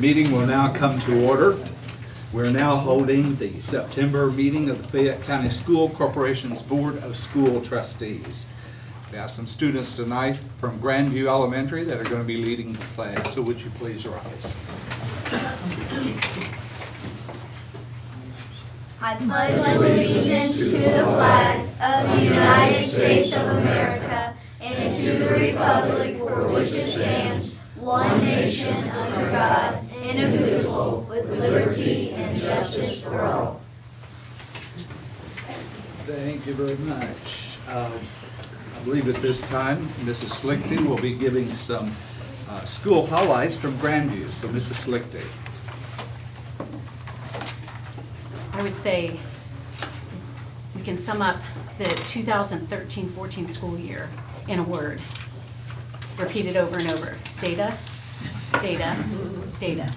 Meeting will now come to order. We're now holding the September meeting of the Fayette County School Corporation's Board of School Trustees. We have some students tonight from Grandview Elementary that are going to be leading the flag, so would you please rise? I pledge allegiance to the flag of the United States of America and to the republic for which it stands, one nation under God, indivisible, with liberty and justice for all. Thank you very much. I believe at this time, Mrs. Slichty will be giving some school highlights from Grandview. So Mrs. Slichty. I would say we can sum up the 2013-14 school year in a word. Repeat it over and over. Data, data, data.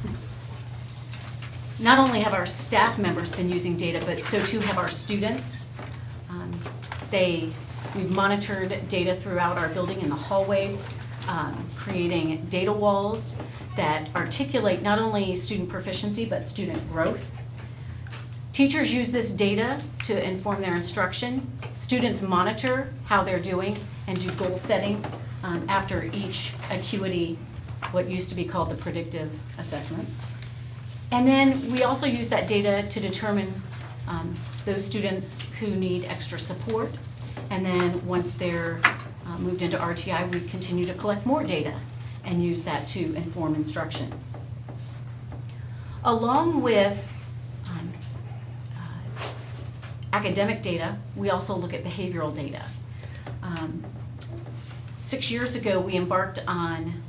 Not only have our staff members been using data, but so too have our students. We've monitored data throughout our building in the hallways, creating data walls that articulate not only student proficiency, but student growth. Teachers use this data to inform their instruction. Students monitor how they're doing and do goal setting after each acuity, what used to be called the predictive assessment. And then we also use that data to determine those students who need extra support. And then once they're moved into RTI, we continue to collect more data and use that to inform instruction. Along with academic data, we also look at behavioral data. 6 years ago, we embarked on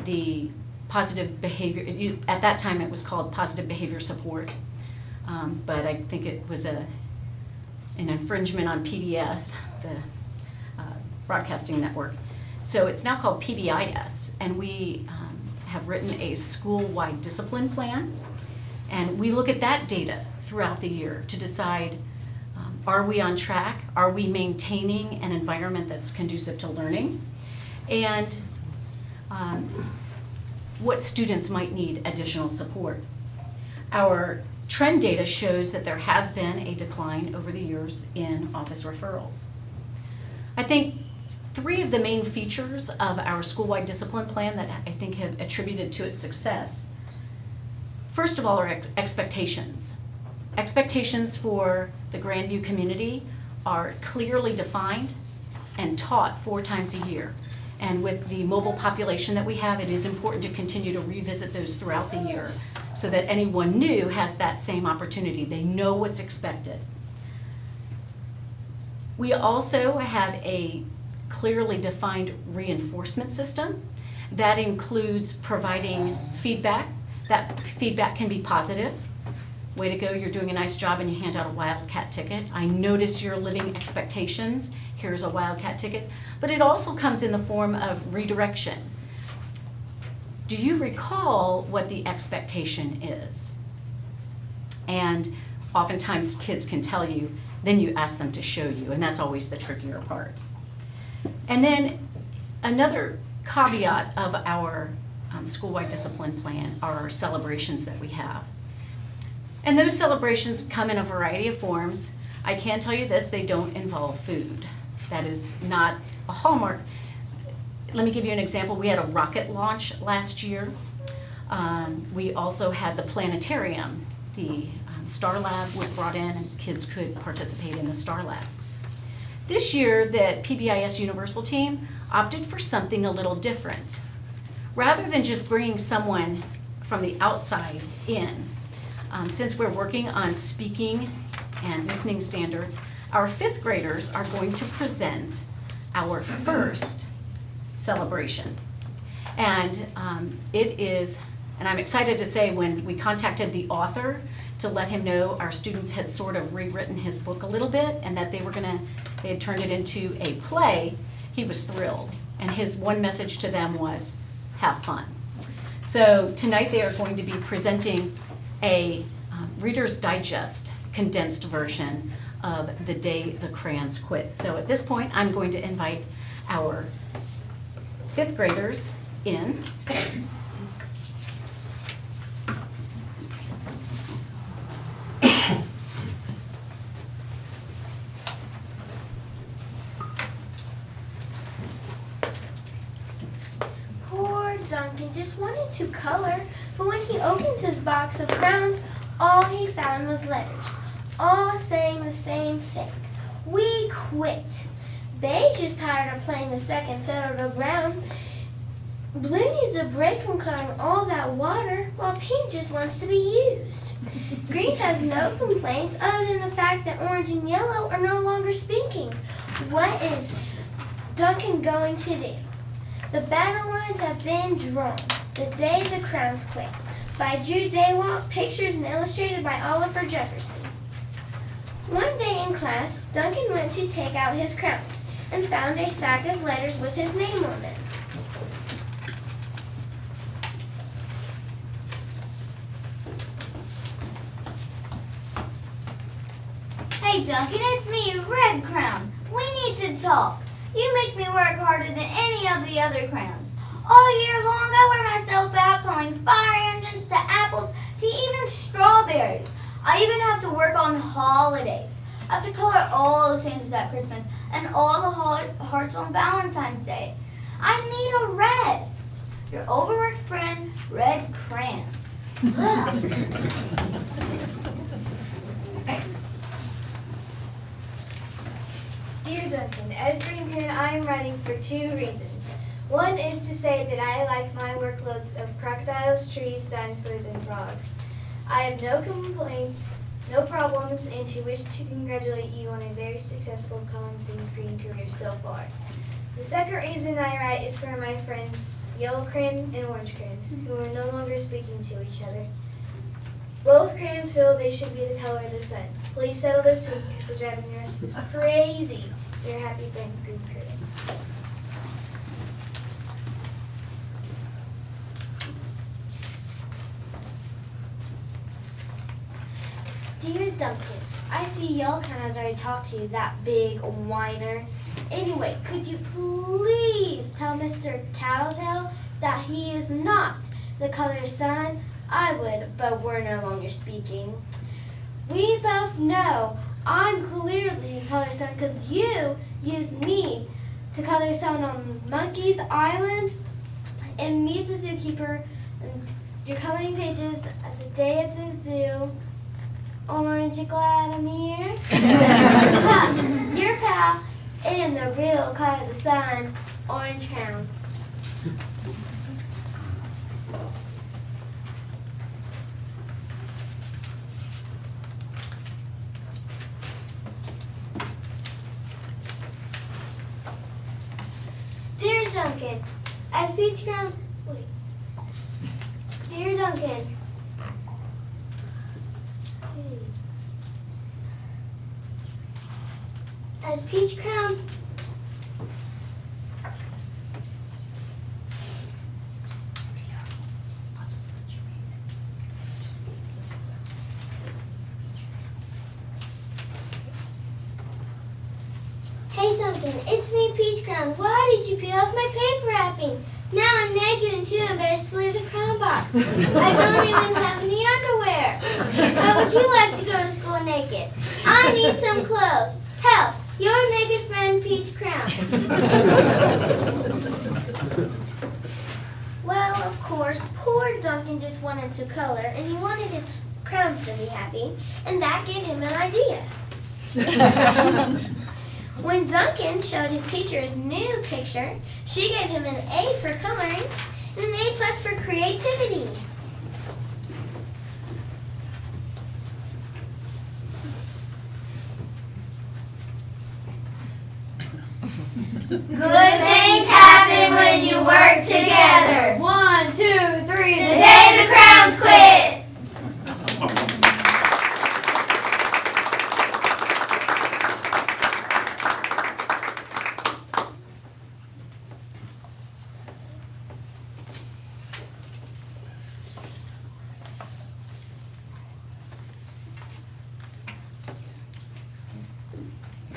the positive behavior, at that time it was called positive behavior support, but I think it was an infringement on PBS, the broadcasting network. So it's now called PBIS, and we have written a school-wide discipline plan, and we look at that data throughout the year to decide, are we on track? Are we maintaining an environment that's conducive to learning? And what students might need additional support. Our trend data shows that there has been a decline over the years in office referrals. I think 3 of the main features of our school-wide discipline plan that I think have attributed to its success, first of all, are expectations. Expectations for the Grandview community are clearly defined and taught 4 times a year. And with the mobile population that we have, it is important to continue to revisit those throughout the year so that anyone new has that same opportunity. They know what's expected. We also have a clearly defined reinforcement system that includes providing feedback. That feedback can be positive. Way to go, you're doing a nice job, and you hand out a Wildcat ticket. I noticed your living expectations. Here's a Wildcat ticket. But it also comes in the form of redirection. Do you recall what the expectation is? And oftentimes kids can tell you, then you ask them to show you, and that's always the trickier part. And then another caveat of our school-wide discipline plan are our celebrations that we have. And those celebrations come in a variety of forms. I can tell you this, they don't involve food. That is not a hallmark. Let me give you an example. We had a rocket launch last year. We also had the planetarium. The Star Lab was brought in and kids could participate in the Star Lab. This year, the PBIS Universal team opted for something a little different. Rather than just bringing someone from the outside in, since we're working on speaking and listening standards, our 5th graders are going to present our first celebration. And it is, and I'm excited to say when we contacted the author to let him know our students had sort of rewritten his book a little bit and that they had turned it into a play, he was thrilled. And his one message to them was, have fun. So tonight they are going to be presenting a Reader's Digest condensed version of The Day the Crayons Quit. So at this point, I'm going to invite our 5th graders in. to color, but when he opened his box of crowns, all he found was letters, all saying the same thing. We quit. Beige is tired of playing the second fiddle to brown. Blue needs a break from coloring all that water, while pink just wants to be used. Green has no complaints other than the fact that orange and yellow are no longer speaking. What is Duncan going to do? The battle lines have been drawn. The day the crowns quit. By Jude Daywalt, pictures and illustrated by Oliver Jefferson. One day in class, Duncan went to take out his crowns and found a stack of letters with his name on them. Hey Duncan, it's me, Red Crown. We need to talk. You make me work harder than any of the other crowns. All year long I wear myself out coloring fire engines to apples to even strawberries. I even have to work on holidays. I have to color all the Santas at Christmas and all the hearts on Valentine's Day. I need a rest. Your overworked friend, Red Crayon. Dear Duncan, as Green Parent, I am writing for 2 reasons. One is to say that I like my workloads of crocodiles, trees, dinosaurs, and frogs. I have no complaints, no problems, and to wish to congratulate you on a very successful Common Things Green career so far. The second reason I write is for my friends Yellow Crayon and Orange Crayon, who are no longer speaking to each other. Both crayons feel they should be the color of the sun. Please settle this soon because the driving nurse is crazy. Your happy friend, Green Crayon. Dear Duncan, I see Yellow Crayon has already talked to you, that big whiner. Anyway, could you please tell Mr. Tattletale that he is not the color sun? I would, but we're no longer speaking. We both know I'm clearly the color sun because you used me to color sun on Monkey's Island and Meet the Zookeeper. And your coloring pages at the day at the zoo. Orange, you glad I'm here? Your pal and the real color of the sun, Orange Crown. Dear Duncan, as Peach Crown, wait. Dear Duncan, as Peach Crown, Hey Duncan, it's me, Peach Crown. Why did you peel off my paper wrapping? Now I'm naked and too embarrassed to leave the crown box. I don't even have any underwear. How would you like to go to school naked? I need some clothes. Help, your naked friend, Peach Crown. Well, of course, poor Duncan just wanted to color and he wanted his crowns to be happy, and that gave him an idea. When Duncan showed his teacher his new picture, she gave him an A for coloring and an A+ for creativity. good things happen when you work together. 1, 2, 3. The day the crowns quit.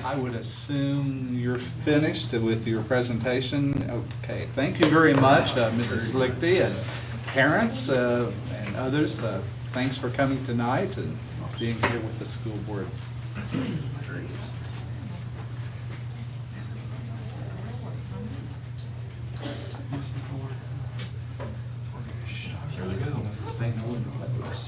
I would assume you're finished with your presentation. Okay, thank you very much, Mrs. Lichty and parents and others. Thanks for coming tonight and being here with the school board. I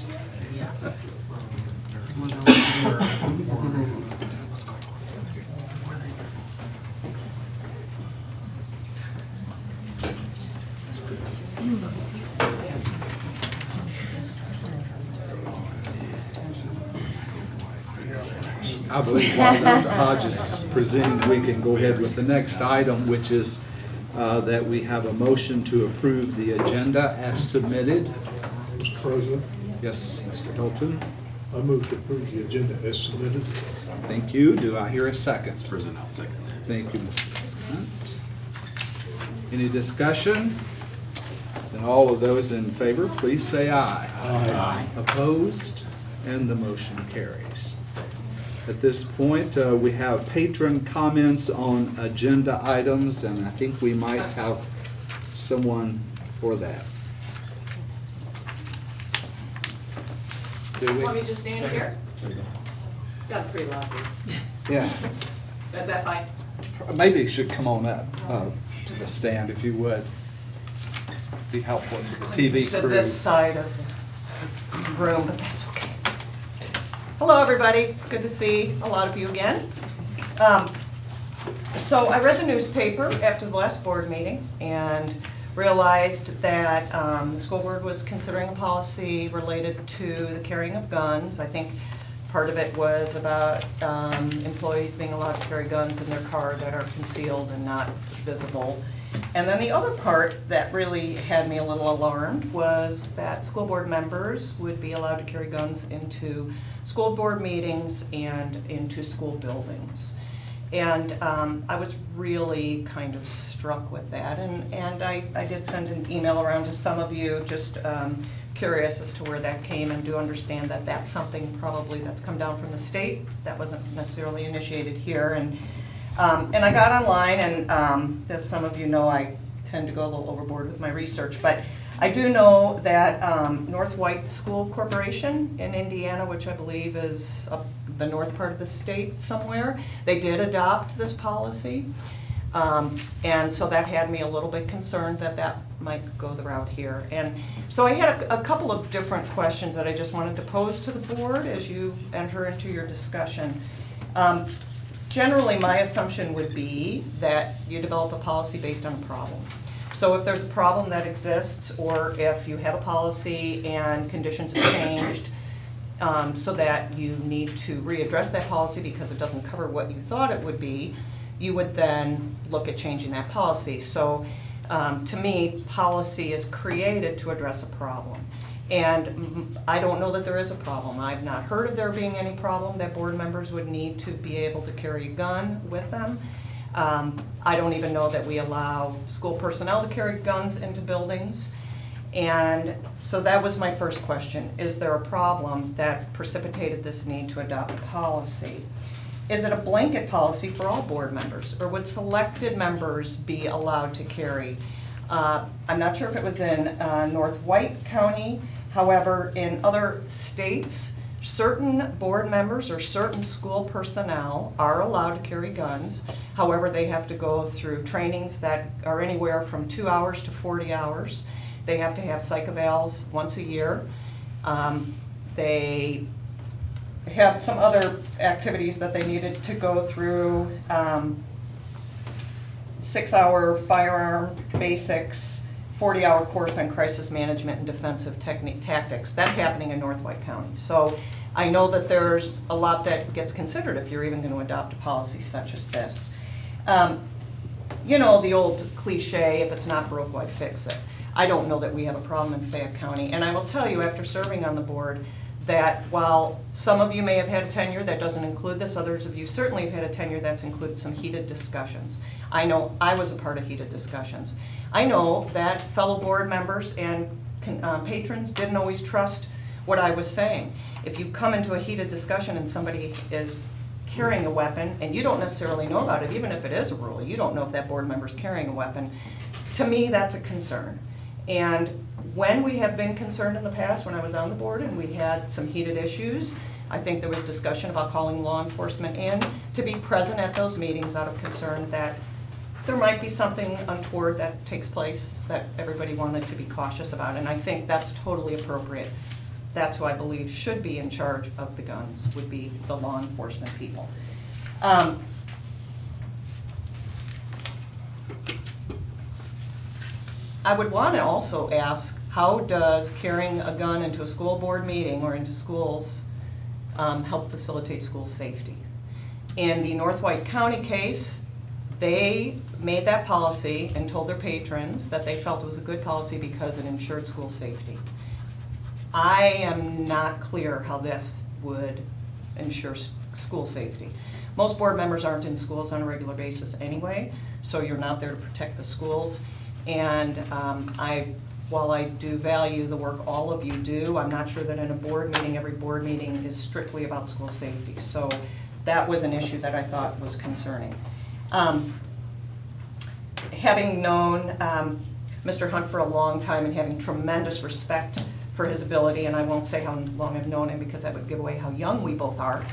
believe while Dr. Hodges is presenting, we can go ahead with the next item, which is that we have a motion to approve the agenda as submitted. Mr. President, Yes, Mr. Hilton. I move to approve the agenda as submitted. Thank you. Do I hear a second? President, I'll second that. Thank you, Mr. Hunt. Any discussion? Then all of those in favor, please say aye. Aye. Opposed? And the motion carries. At this point, we have patron comments on agenda items, and I think we might have someone for that. Do we? Want me to just stand here? Got a pretty loud voice. Yeah. That's that fine? Maybe you should come on up to the stand if you would. Be helpful to the TV To crew. this side of the room, but that's okay. Hello, everybody. It's good to see a lot of you again. So I read the newspaper after the last board meeting and realized that the school board was considering a policy related to the carrying of guns. I think part of it was about employees being allowed to carry guns in their car that are concealed and not visible. And then the other part that really had me a little alarmed was that school board members would be allowed to carry guns into school board meetings and into school buildings. And I was really kind of struck with that. And I did send an email around to some of you, just curious as to where that came, and do understand that that's something probably that's come down from the state. That wasn't necessarily initiated here. And I got online, and as some of you know, I tend to go a little overboard with my research, but I do know that North White School Corporation in Indiana, which I believe is up the north part of the state somewhere, they did adopt this policy. And so that had me a little bit concerned that that might go the route here. And so I had a couple of different questions that I just wanted to pose to the board as you enter into your discussion. Generally, my assumption would be that you develop a policy based on a problem. So if there's a problem that exists, or if you have a policy and conditions have changed, so that you need to readdress that policy because it doesn't cover what you thought it would be, you would then look at changing that policy. So to me, policy is created to address a problem. And I don't know that there is a problem. I've not heard of there being any problem that board members would need to be able to carry a gun with them. I don't even know that we allow school personnel to carry guns into buildings. And so that was my first question. Is there a problem that precipitated this need to adopt a policy? Is it a blanket policy for all board members, or would selected members be allowed to carry? I'm not sure if it was in North White County. However, in other states, certain board members or certain school personnel are allowed to carry guns. However, they have to go through trainings that are anywhere from 2 hours to 40 hours. They have to have psych evals once a year. They have some other activities that they needed to go through, 6-hour firearm basics, 40-hour course on crisis management and defensive tactics. That's happening in North White County. So I know that there's a lot that gets considered if you're even going to adopt a policy such as this. You know, the old cliche, if it's not broke, why fix it? I don't know that we have a problem in Fayette County. And I will tell you, after serving on the board, that while some of you may have had a tenure that doesn't include this, others of you certainly have had a tenure that's included some heated discussions. I know I was a part of heated discussions. I know that fellow board members and patrons didn't always trust what I was saying. If you come into a heated discussion and somebody is carrying a weapon and you don't necessarily know about it, even if it is a rule, you don't know if that board member is carrying a weapon, to me that's a concern. And when we have been concerned in the past, when I was on the board and we had some heated issues, I think there was discussion about calling law enforcement in to be present at those meetings out of concern that there might be something untoward that takes place that everybody wanted to be cautious about. And I think that's totally appropriate that's who I believe should be in charge of the guns, would be the law enforcement people. I would want to also ask, how does carrying a gun into a school board meeting or into schools help facilitate school safety? In the North White County case, they made that policy and told their patrons that they felt it was a good policy because it ensured school safety. I am not clear how this would ensure school safety. Most board members aren't in schools on a regular basis anyway, so you're not there to protect the schools. And while I do value the work all of you do, I'm not sure that in a board meeting, every board meeting is strictly about school safety. So that was an issue that I thought was concerning. Having known Mr. Hunt for a long time and having tremendous respect for his ability, and I won't say how long I've known him because that would give away how young we both are.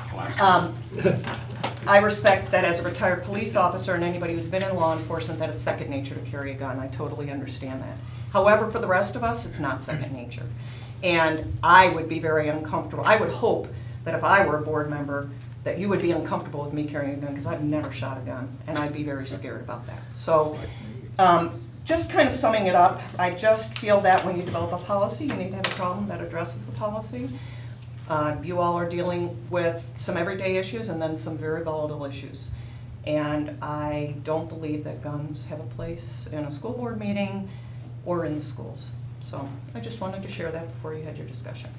I respect that as a retired police officer and anybody who's been in law enforcement that it's second nature to carry a gun. I totally understand that. However, for the rest of us, it's not second nature. And I would be very uncomfortable. I would hope that if I were a board member, that you would be uncomfortable with me carrying a gun, because I've never shot a gun, and I'd be very scared about that. So, just kind of summing it up, I just feel that when you develop a policy, you need to have a problem that addresses the policy. You all are dealing with some everyday issues and then some very volatile issues. And I don't believe that guns have a place in a school board meeting or in the schools. So I just wanted to share that before you had your discussion.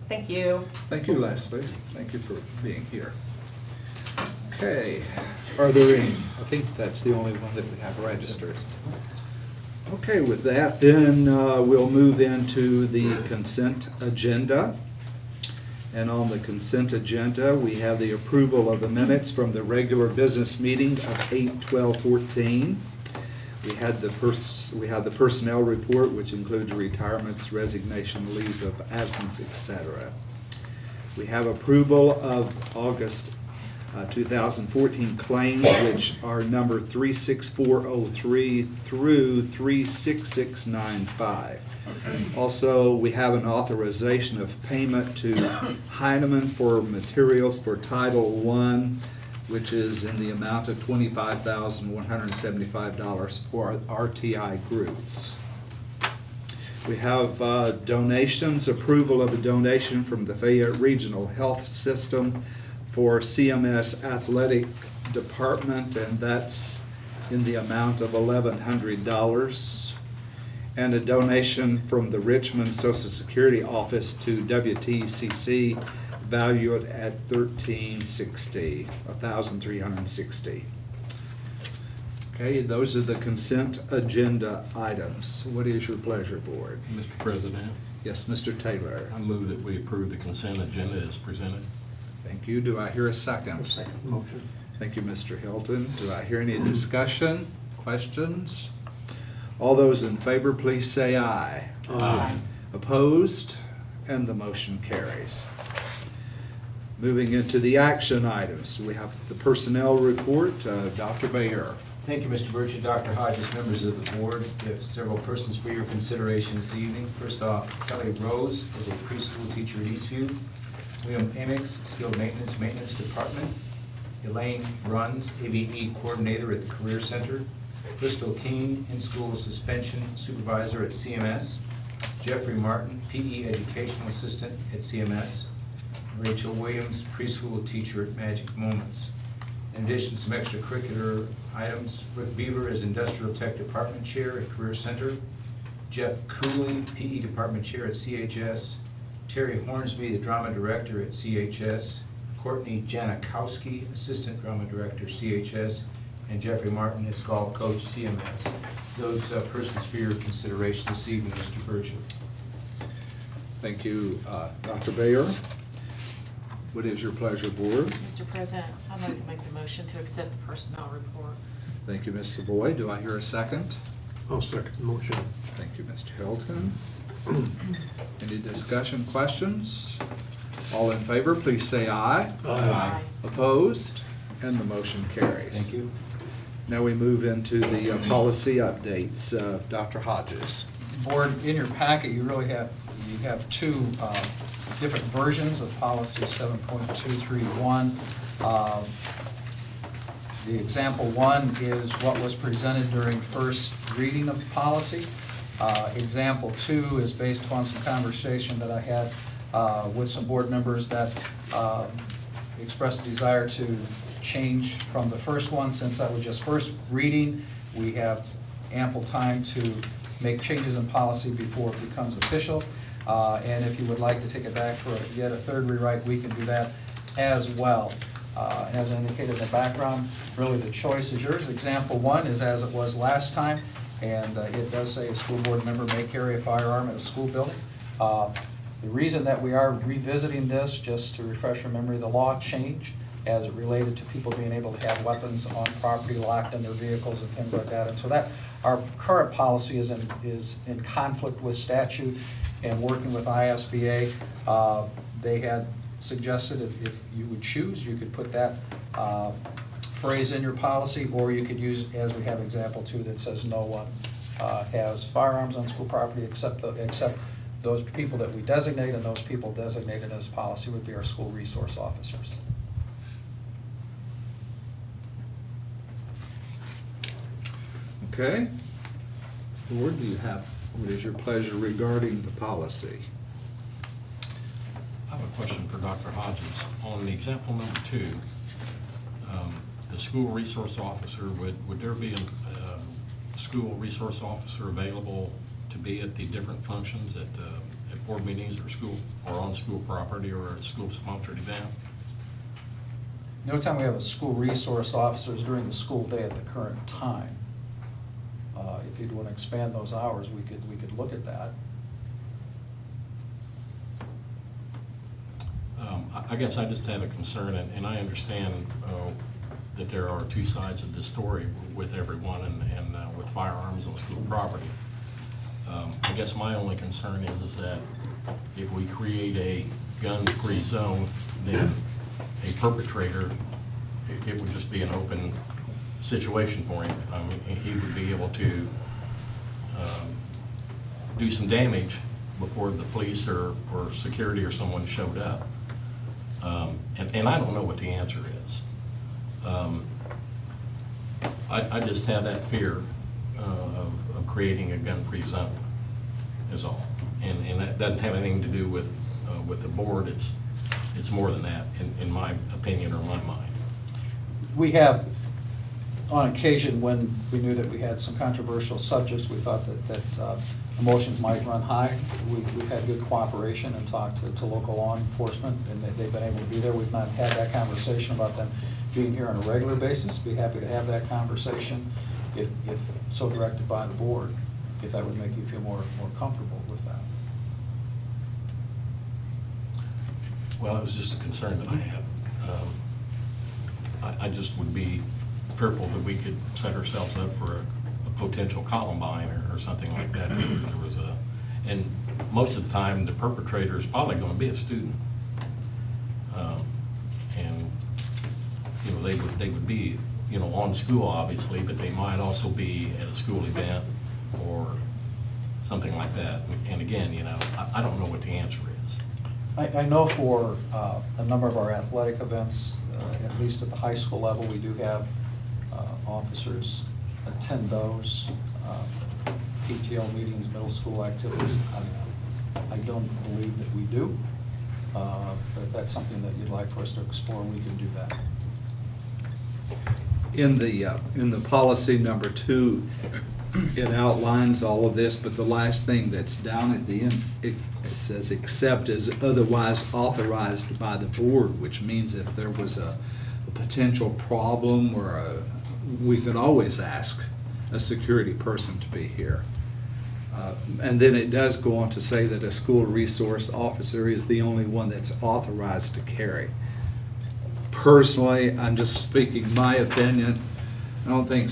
Thank you. Thank you, Leslie. Thank you for being here. Okay, are there any, I think that's the only one that we have registered. Okay, with that, then we'll move into the consent agenda. And on the consent agenda, we have the approval of the minutes from the regular business meeting of 8/12/14. We had the personnel report, which includes retirements, resignation, leaves of absence, etc. We have approval of August 2014 claims, which are number 36403 through 36695. Also, we have an authorization of payment to Heinemann for materials for Title I, which is in the amount of $25,175 for RTI groups. We have donations, approval of a donation from the Fayette Regional Health System for CMS Athletic Department, and that's in the amount of $1,100. And a donation from the Richmond Social Security Office to WTCC, valued at $1,360. Okay, those are the consent agenda items. What is your pleasure, Board? Mr. President, Yes, Mr. Taylor. I move that we approve the consent agenda as presented. Thank you. Do I hear a second? Second motion. Thank you, Mr. Hilton. Do I hear any discussion, questions? All those in favor, please say aye. Aye. Opposed? And the motion carries. Moving into the action items, we have the personnel report. Dr. Bayer. Thank you, Mr. Burchett, Dr. Hodges, members of the board. We have several persons for your consideration this evening. First off, Kelly Rose is a preschool teacher at Eastview. William Amix, skilled maintenance department. Elaine Bruns, AVE coordinator at the Career Center. Crystal Keene, in-school suspension supervisor at CMS. Jeffrey Martin, PE educational assistant at CMS. Rachel Williams, preschool teacher at Magic Moments. In addition, some extracurricular items. Rick Beaver is industrial tech department chair at Career Center. Jeff Cooley, PE department chair at CHS. Terry Hornsby, the drama director at CHS. Courtney Janikowski, assistant drama director, CHS. And Jeffrey Martin is golf coach, CMS. Those persons for your consideration this evening, Mr. Burchett. Thank you, Dr. Bayer. What is your pleasure, Board? Mr. President, I'd like to make the motion to accept the personnel report. Thank you, Ms. Savoy. Do I hear a second? I'll second the motion. Thank you, Mr. Hilton. Any discussion, questions? All in favor, please say aye. Aye. Opposed? And the motion carries. Thank you. Now we move into the policy updates. Dr. Hodges. Board, in your packet, you have two different versions of policy 7.231. The example one is what was presented during first reading of the policy. Example two is based upon some conversation that I had with some board members that expressed a desire to change from the first one. Since that was just first reading, we have ample time to make changes in policy before it becomes official. And if you would like to take it back for yet a third rewrite, we can do that as well. As I indicated in the background, really the choice is yours. Example one is as it was last time, and it does say a school board member may carry a firearm at a school building. The reason that we are revisiting this, just to refresh your memory, the law changed as it related to people being able to have weapons on property locked in their vehicles and things like that. And so that, our current policy is in conflict with statute, and working with ISBA, they had suggested if you would choose, you could put that phrase in your policy, or you could use, as we have example two, that says no one has firearms on school property except those people that we designate, and those people designated in this policy would be our school resource officers. Okay. Board, what is your pleasure regarding the policy? I have a question for Dr. Hodges. On the example number two, the school resource officer, would there be a school resource officer available to be at the different functions at board meetings or school, or on school property, or at school-sponsored event? The only time we have a school resource officer is during the school day at the current time. If you'd want to expand those hours, we could look at that. I guess I just have a concern, and I understand that there are two sides of this story with everyone and with firearms on school property. I guess my only concern is that if we create a gun-free zone, then a perpetrator, it would just be an open situation for him. I mean, he would be able to do some damage before the police or security or someone showed up. And I don't know what the answer is. I just have that fear of creating a gun-free zone, is all. And that doesn't have anything to do with the board. It's more than that, in my opinion or my mind. We have, on occasion, when we knew that we had some controversial subjects, we thought that emotions might run high. We've had good cooperation and talked to local law enforcement, and they've been able to be there. We've not had that conversation about them being here on a regular basis. Be happy to have that conversation if so directed by the board, if that would make you feel more comfortable with that. Well, it was just a concern that I have. I just would be fearful that we could set ourselves up for a potential Columbine or something like that. There was and most of the time, the perpetrator is probably going to be a student. And, you know, they would be, you know, on school, obviously, but they might also be at a school event or something like that. And again, you know, I don't know what the answer is. I know for a number of our athletic events, at least at the high school level, we do have officers attend those, PTO meetings, middle school activities. I don't believe that we do, but if that's something that you'd like for us to explore, we can do that. In the policy number 2, it outlines all of this, but the last thing that's down at the end, it says except as otherwise authorized by the board, which means if there was a potential problem or we could always ask a security person to be here. And then it does go on to say that a school resource officer is the only one that's authorized to carry. Personally, I'm just speaking my opinion, I don't think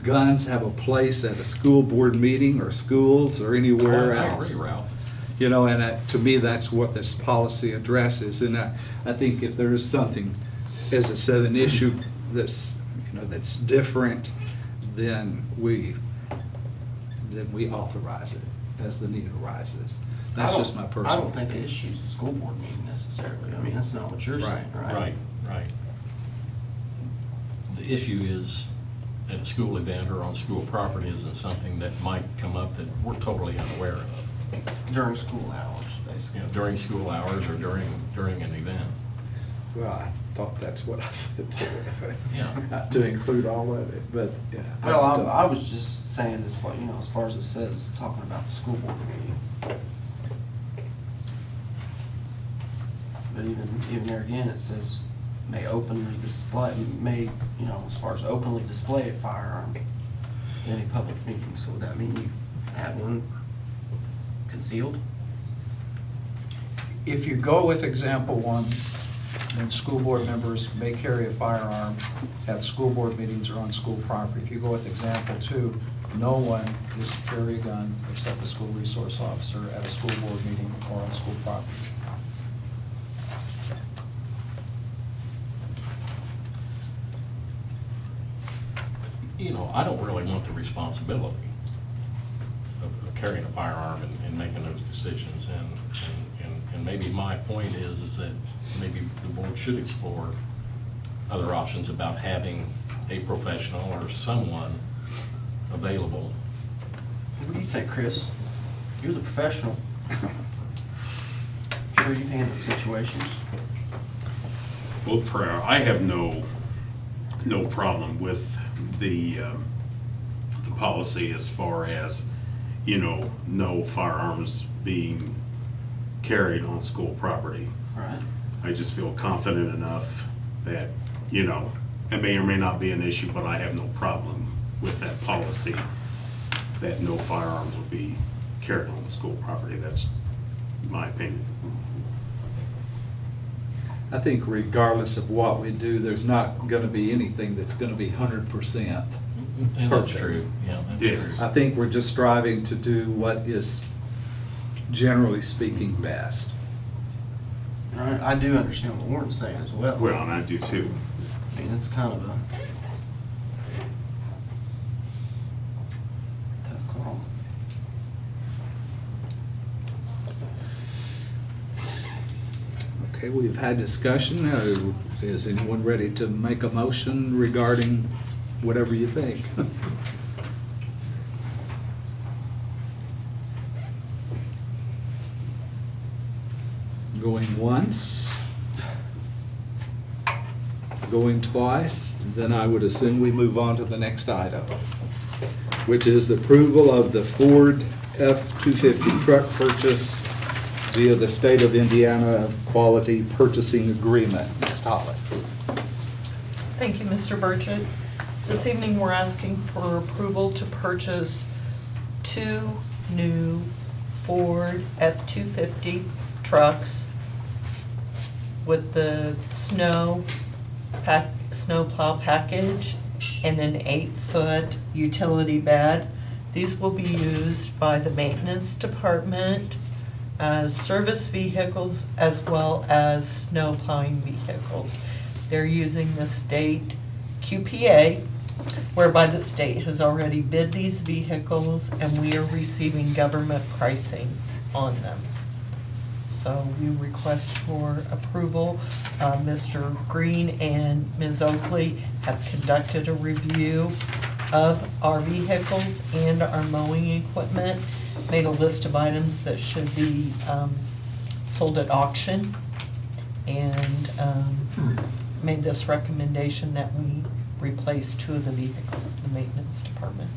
guns have a place at a school board meeting or schools or anywhere else. I agree, Ralph. You know, and to me, that's what this policy addresses. And I think if there is something, as I said, an issue that's, you know, that's different, then we authorize it as the need arises. That's just my personal. I don't think it issues the school board meeting necessarily. I mean, that's not what you're saying, right? Right, right. The issue is at a school event or on school property isn't something that might come up that we're totally unaware of. During school hours, basically. You know, during school hours or during an event. Well, I thought that's what I said too. Yeah. To include all of it, but yeah. Well, I was just saying as far, as far as it says, talking about the school board meeting. But even there again, it says may openly display, as far as openly display a firearm in any public meeting. So would that mean you have one concealed? If you go with example one, then school board members may carry a firearm at school board meetings or on school property. If you go with example two, no one is to carry a gun except the school resource officer at a school board meeting or on school property. You know, I don't really want the responsibility of carrying a firearm and making those decisions. And maybe my point is that maybe the board should explore other options about having a professional or someone available. What do you think, Chris? You're the professional. Sure you've handled situations. Well, I have no problem with the policy as far as, no firearms being carried on school property. Right. I just feel confident enough that, it may or may not be an issue, but I have no problem with that policy that no firearms will be carried on school property. That's my opinion. I think regardless of what we do, there's not gonna be anything that's gonna be 100%. And that's perfect. true, yeah, that's Yes. true. I think we're just striving to do what is, generally speaking, best. And I do understand what Warren's saying as well. Well, and I do too. I mean, it's kind of a tough call. Okay, we've had discussion. Is anyone ready to make a motion regarding whatever you think? Going once? Going twice? Then I would assume we move on to the next item, which is approval of the Ford F-250 truck purchase via the State of Indiana Quality Purchasing Agreement. Ms. Tollett. Thank you, Mr. Burchett. This evening, we're asking for approval to purchase 2 new Ford F-250 trucks with the snowplow package and an 8-foot utility bed. These will be used by the maintenance department as service vehicles as well as snow plowing vehicles. They're using the state QPA, whereby the state has already bid these vehicles and we are receiving government pricing on them. So we request for approval. Mr. Green and Ms. Oakley have conducted a review of our vehicles and our mowing equipment, made a list of items that should be sold at auction, and made this recommendation that we replace 2 of the vehicles in the maintenance department.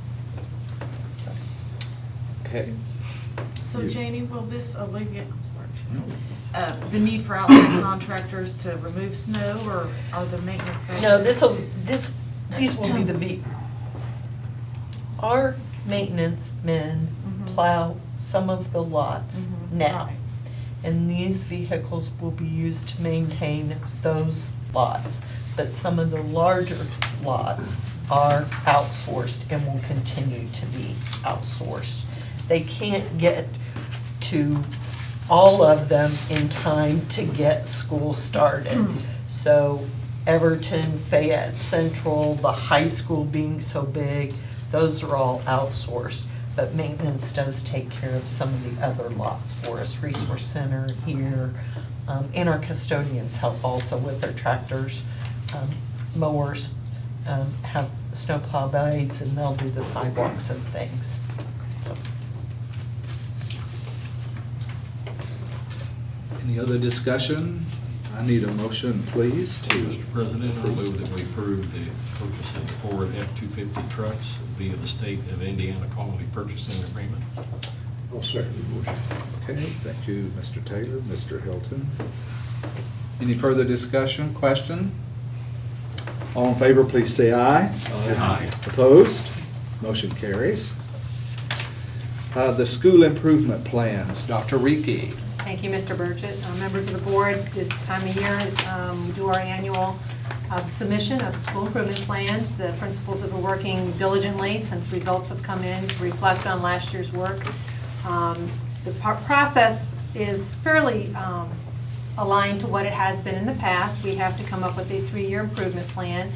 Okay. So You- Jamie, will this alleviate, the need for outside contractors to remove snow, or are the maintenance guys? No, these will be our maintenance men plow some of the lots now. Right. And these vehicles will be used to maintain those lots. But some of the larger lots are outsourced and will continue to be outsourced. They can't get to all of them in time to get school started. So Everton, Fayette Central, the high school being so big, those are all outsourced. but maintenance does take care of some of the other lots for us, Resource Center here, and our custodians help also with their tractors, mowers, have snowplow blades, and they'll do the sidewalks and things. So, Any other discussion? I need a motion, please, to Mr. President, I move that we approve the purchase of the Ford F-250 trucks via the State of Indiana Quality Purchasing Agreement. I'll second the motion. Okay, thank you, Mr. Taylor, Mr. Hilton. Any further discussion, question? All in favor, please say aye. Aye. Opposed? Motion carries. The school improvement plans, Dr. Reekie. Thank you, Mr. Burchett. Members of the board, this time of year, we do our annual submission of the school improvement plans. The principals have been working diligently since results have come in to reflect on last year's work. The process is fairly aligned to what it has been in the past. We have to come up with a 3-year improvement plan.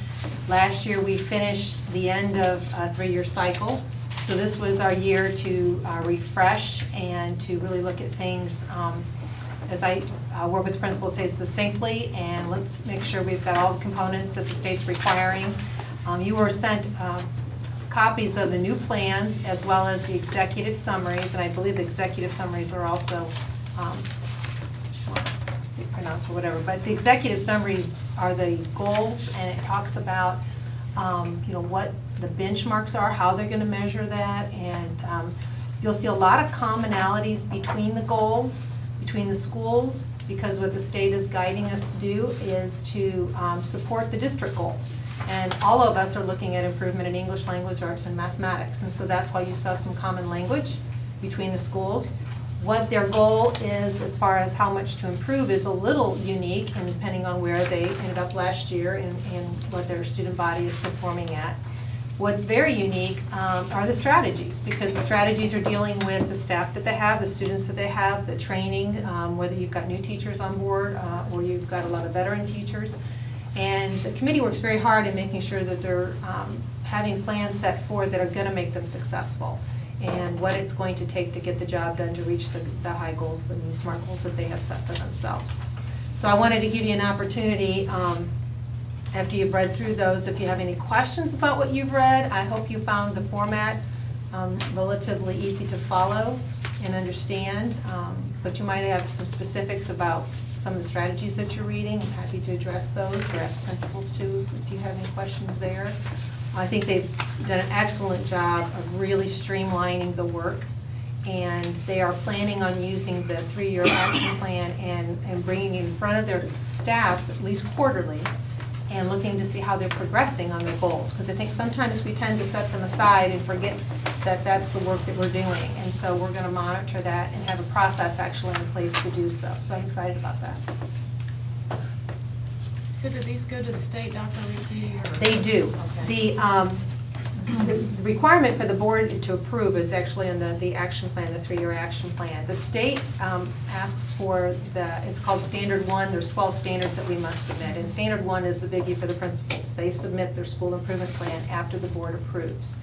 Last year, we finished the end of a 3-year cycle. So this was our year to refresh and to really look at things, as I work with the principals, say succinctly, and let's make sure we've got all the components that the state's requiring. You were sent copies of the new plans as well as the executive summaries, and I believe the executive summaries are also pronounced or whatever, but the executive summaries are the goals, and it talks about what the benchmarks are, how they're going to measure that, and you'll see a lot of commonalities between the goals, between the schools, because what the state is guiding us to do is to support the district goals. And all of us are looking at improvement in English language arts and mathematics, and so that's why you saw some common language between the schools. What their goal is as far as how much to improve is a little unique, and depending on where they ended up last year and what their student body is performing at. What's very unique are the strategies, because the strategies are dealing with the staff that they have, the students that they have, the training, whether you've got new teachers on board or you've got a lot of veteran teachers. And the committee works very hard in making sure that they're having plans set forward that are going to make them successful, and what it's going to take to get the job done to reach the high goals, the new SMART goals that they have set for themselves. So I wanted to give you an opportunity, after you've read through those, if you have any questions about what you've read. I hope you found the format relatively easy to follow and understand, but you might have some specifics about some of the strategies that you're reading. I'm happy to address those or ask principals too if you have any questions there. I think they've done an excellent job of really streamlining the work, and they are planning on using the 3-year action plan and bringing in front of their staffs at least quarterly and looking to see how they're progressing on their goals, because I think sometimes we tend to set them aside and forget that that's the work that we're doing, and so we're going to monitor that and have a process actually in place to do so. So I'm excited about that. So do these go to the state, Dr. Reekie? Or? They do. Okay. The requirement for the board to approve is actually in the action plan, the 3-year action plan. The state asks for it's called Standard 1. There's 12 standards that we must submit, and Standard 1 is the biggie for the principals. They submit their school improvement plan after the board approves.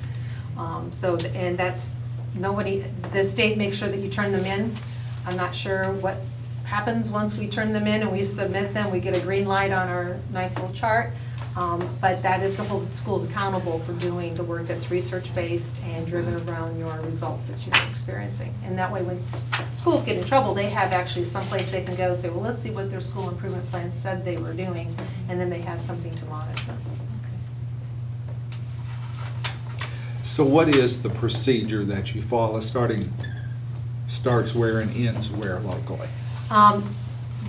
And that's the state makes sure that you turn them in. I'm not sure what happens once we turn them in and we submit them. We get a green light on our nice little chart. But that is to hold schools accountable for doing the work that's research-based and driven around your results that you're experiencing. And that way, when schools get in trouble, they have actually someplace they can go and say, well, let's see what their school improvement plan said they were doing, and then they have something to monitor. So what is the procedure that you follow, starts where and ends where locally?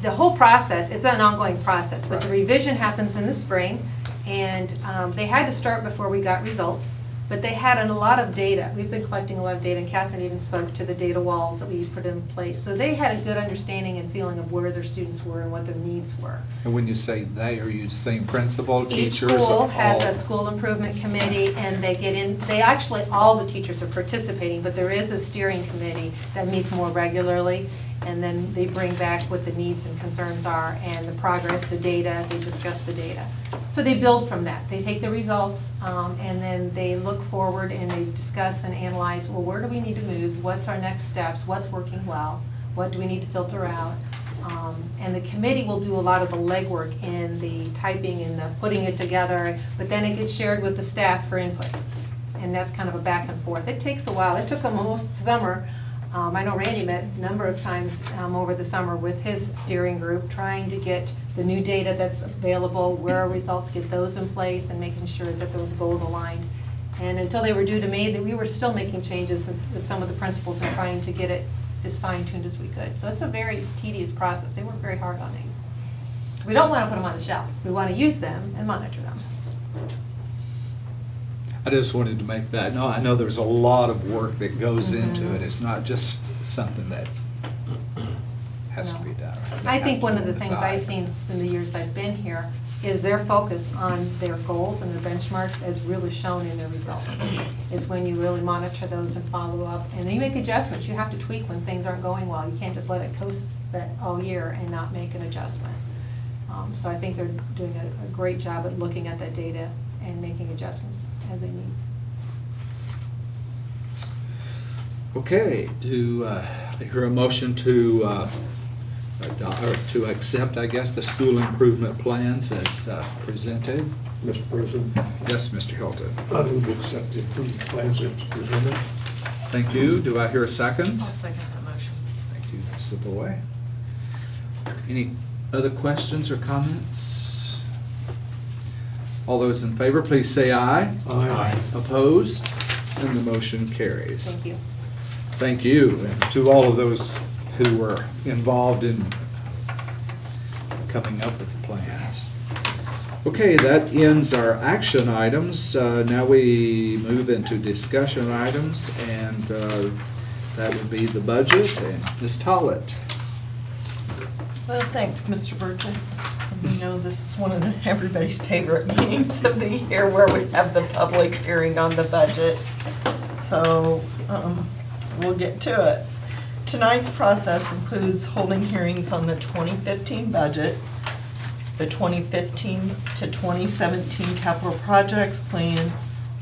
The whole process, it's an ongoing process, but the revision happens in the spring, and they had to start before we got results, but they had a lot of data. We've been collecting a lot of data, and Catherine even spoke to the data walls that we put in place. So they had a good understanding and feeling of where their students were and what their needs were. And when you say they, are you saying principal, Each teachers? school has all? a school improvement committee, and they actually, all the teachers are participating, but there is a steering committee that meets more regularly, and then they bring back what the needs and concerns are, and the progress, the data, they discuss the data. So they build from that. They take the results, and then they look forward and they discuss and analyze, well, where do we need to move? What's our next steps? What's working well? What do we need to filter out? And the committee will do a lot of the legwork in the typing and the putting it together, but then it gets shared with the staff for input. And that's kind of a back and forth. It takes a while. It took them almost summer. I know Randy met a number of times over the summer with his steering group, trying to get the new data that's available, where are results, get those in place, and making sure that those goals aligned. And until they were due to me, we were still making changes with some of the principles and trying to get it as fine-tuned as we could. So it's a very tedious process. They work very hard on these. We don't want to put them on the shelf. We want to use them and monitor them. I just wanted to make that, no, I know there's a lot of work that goes into it. It's not just something that has to be done. I think one of the things I've seen in the years I've been here is their focus on their goals and their benchmarks as really shown in their results. Is when you really monitor those and follow up. And then you make adjustments. You have to tweak when things aren't going well. You can't just let it coast that all year and not make an adjustment. So I think they're doing a great job at looking at that data and making adjustments as they need. Okay, do I hear a motion to accept, I guess, the school improvement plans as presented? Mr. President, Yes, Mr. Hilton. I move to accept the improvement plans as presented. Thank you. Do I hear a second? I'll second that motion. Thank you, Ms. Boy. Any other questions or comments? All those in favor, please say aye. Aye. Opposed? And the motion carries. Thank you. Thank you, and to all of those who were involved in coming up with the plans. Okay, that ends our action items. Now we move into discussion items, and that would be the budget, and Ms. Tollett. Well, thanks, Mr. Burton. You know, this is one of everybody's favorite meetings of the year where we have the public hearing on the budget. So we'll get to it. Tonight's process includes holding hearings on the 2015 budget, the 2015 to 2017 capital projects plan,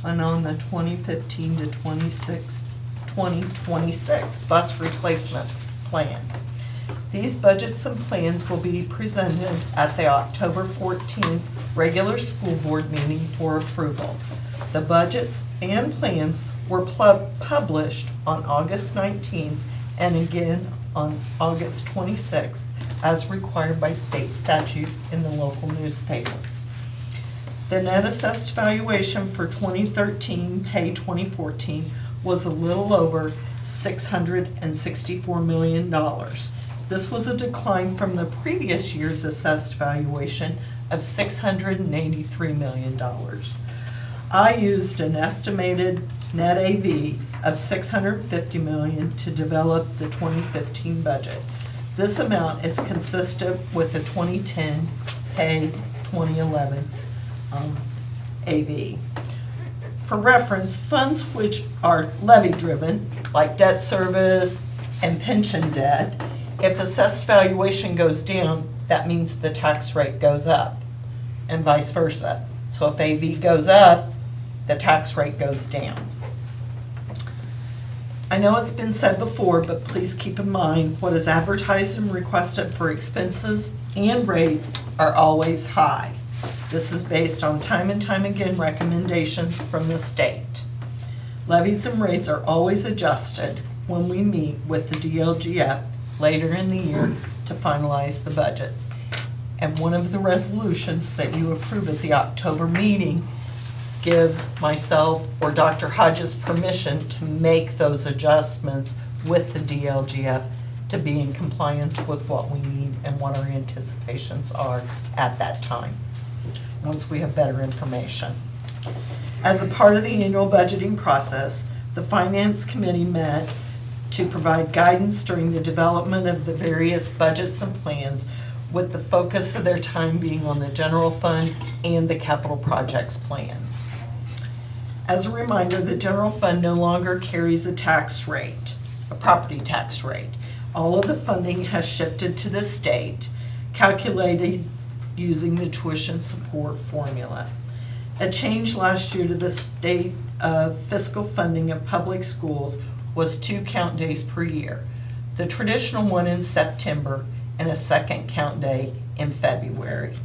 and on the 2015 to 2026 bus replacement plan. These budgets and plans will be presented at the October 14th regular school board meeting for approval. The budgets and plans were published on August 19th and again on August 26th as required by state statute in the local newspaper. The net assessed valuation for 2013, pay 2014, was a little over $664 million. This was a decline from the previous year's assessed valuation of $683 million. I used an estimated net AV of $650 million to develop the 2015 budget. This amount is consistent with the 2010 pay 2011 AV. For reference, funds which are levy-driven, like debt service and pension debt, if assessed valuation goes down, that means the tax rate goes up, and vice versa. So if AV goes up, the tax rate goes down. I know it's been said before, but please keep in mind what is advertised and requested for expenses and rates are always high. This is based on time and time again recommendations from the state. Levies and rates are always adjusted when we meet with the DLGF later in the year to finalize the budgets. And one of the resolutions that you approve at the October meeting gives myself or Dr. Hodges permission to make those adjustments with the DLGF to be in compliance with what we need and what our anticipations are at that time, once we have better information. As a part of the annual budgeting process, the Finance Committee met to provide guidance during the development of the various budgets and plans, with the focus of their time being on the general fund and the capital projects plans. As a reminder, the general fund no longer carries a tax rate, a property tax rate. all of the funding has shifted to the state, calculated using the tuition support formula. A change last year to the state fiscal funding of public schools was 2 count days per year. The traditional one in September and a second count day in February.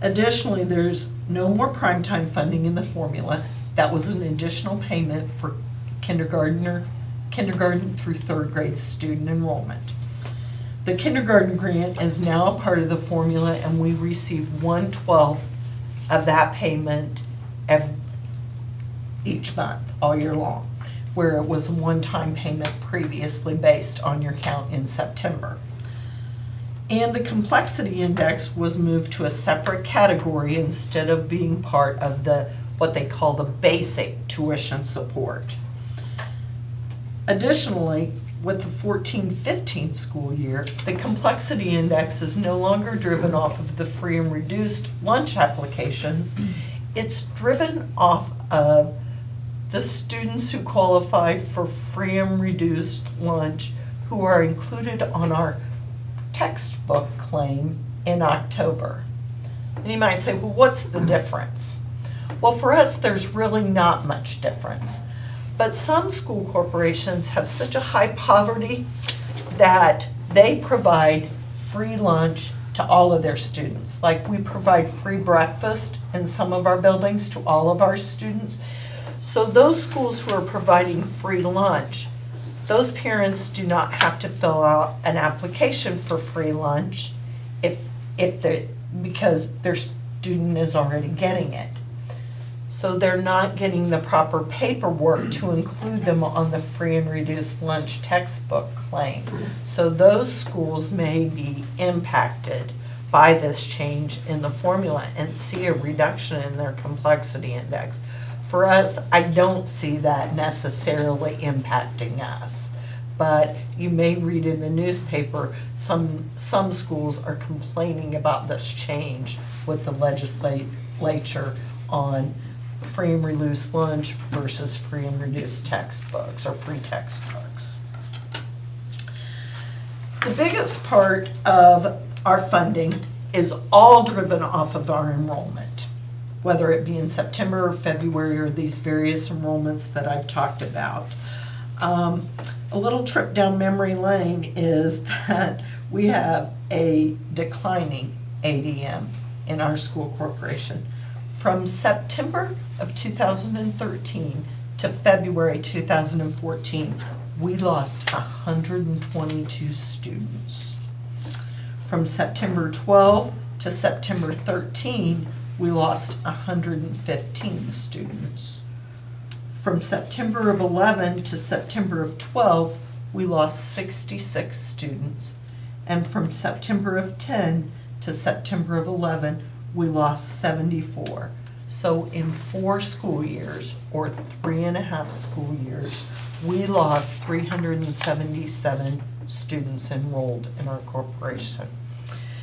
Additionally, there's no more primetime funding in the formula. That was an additional payment for kindergarten through 3rd grade student enrollment. The kindergarten grant is now a part of the formula, and we receive 1/12 of that payment each month, all year long, where it was a one-time payment previously based on your count in September. And the complexity index was moved to a separate category instead of being part of what they call the basic tuition support. Additionally, with the 14-15 school year, the complexity index is no longer driven off of the free and reduced lunch applications. It's driven off of the students who qualify for free and reduced lunch who are included on our textbook claim in October. And you might say, well, what's the difference? Well, for us, there's really not much difference. But some school corporations have such a high poverty that they provide free lunch to all of their students. Like, we provide free breakfast in some of our buildings to all of our students. So those schools who are providing free lunch, those parents do not have to fill out an application for free lunch because their student is already getting it. So they're not getting the proper paperwork to include them on the free and reduced lunch textbook claim. So those schools may be impacted by this change in the formula and see a reduction in their complexity index. For us, I don't see that necessarily impacting us. But you may read in the newspaper, some schools are complaining about this change with the legislature on free and reduced lunch versus free and reduced textbooks or free textbooks. The biggest part of our funding is all driven off of our enrollment, whether it be in September or February or these various enrollments that I've talked about. A little trip down memory lane is that we have a declining ADM in our school corporation. From September of 2013 to February 2014, we lost 122 students. From September 12 to September 13, we lost 115 students. From September of 11 to September of 12, we lost 66 students. And from September of 10 to September of 11, we lost 74. So in 4 school years, or 3.5 school years, we lost 377 students enrolled in our corporation.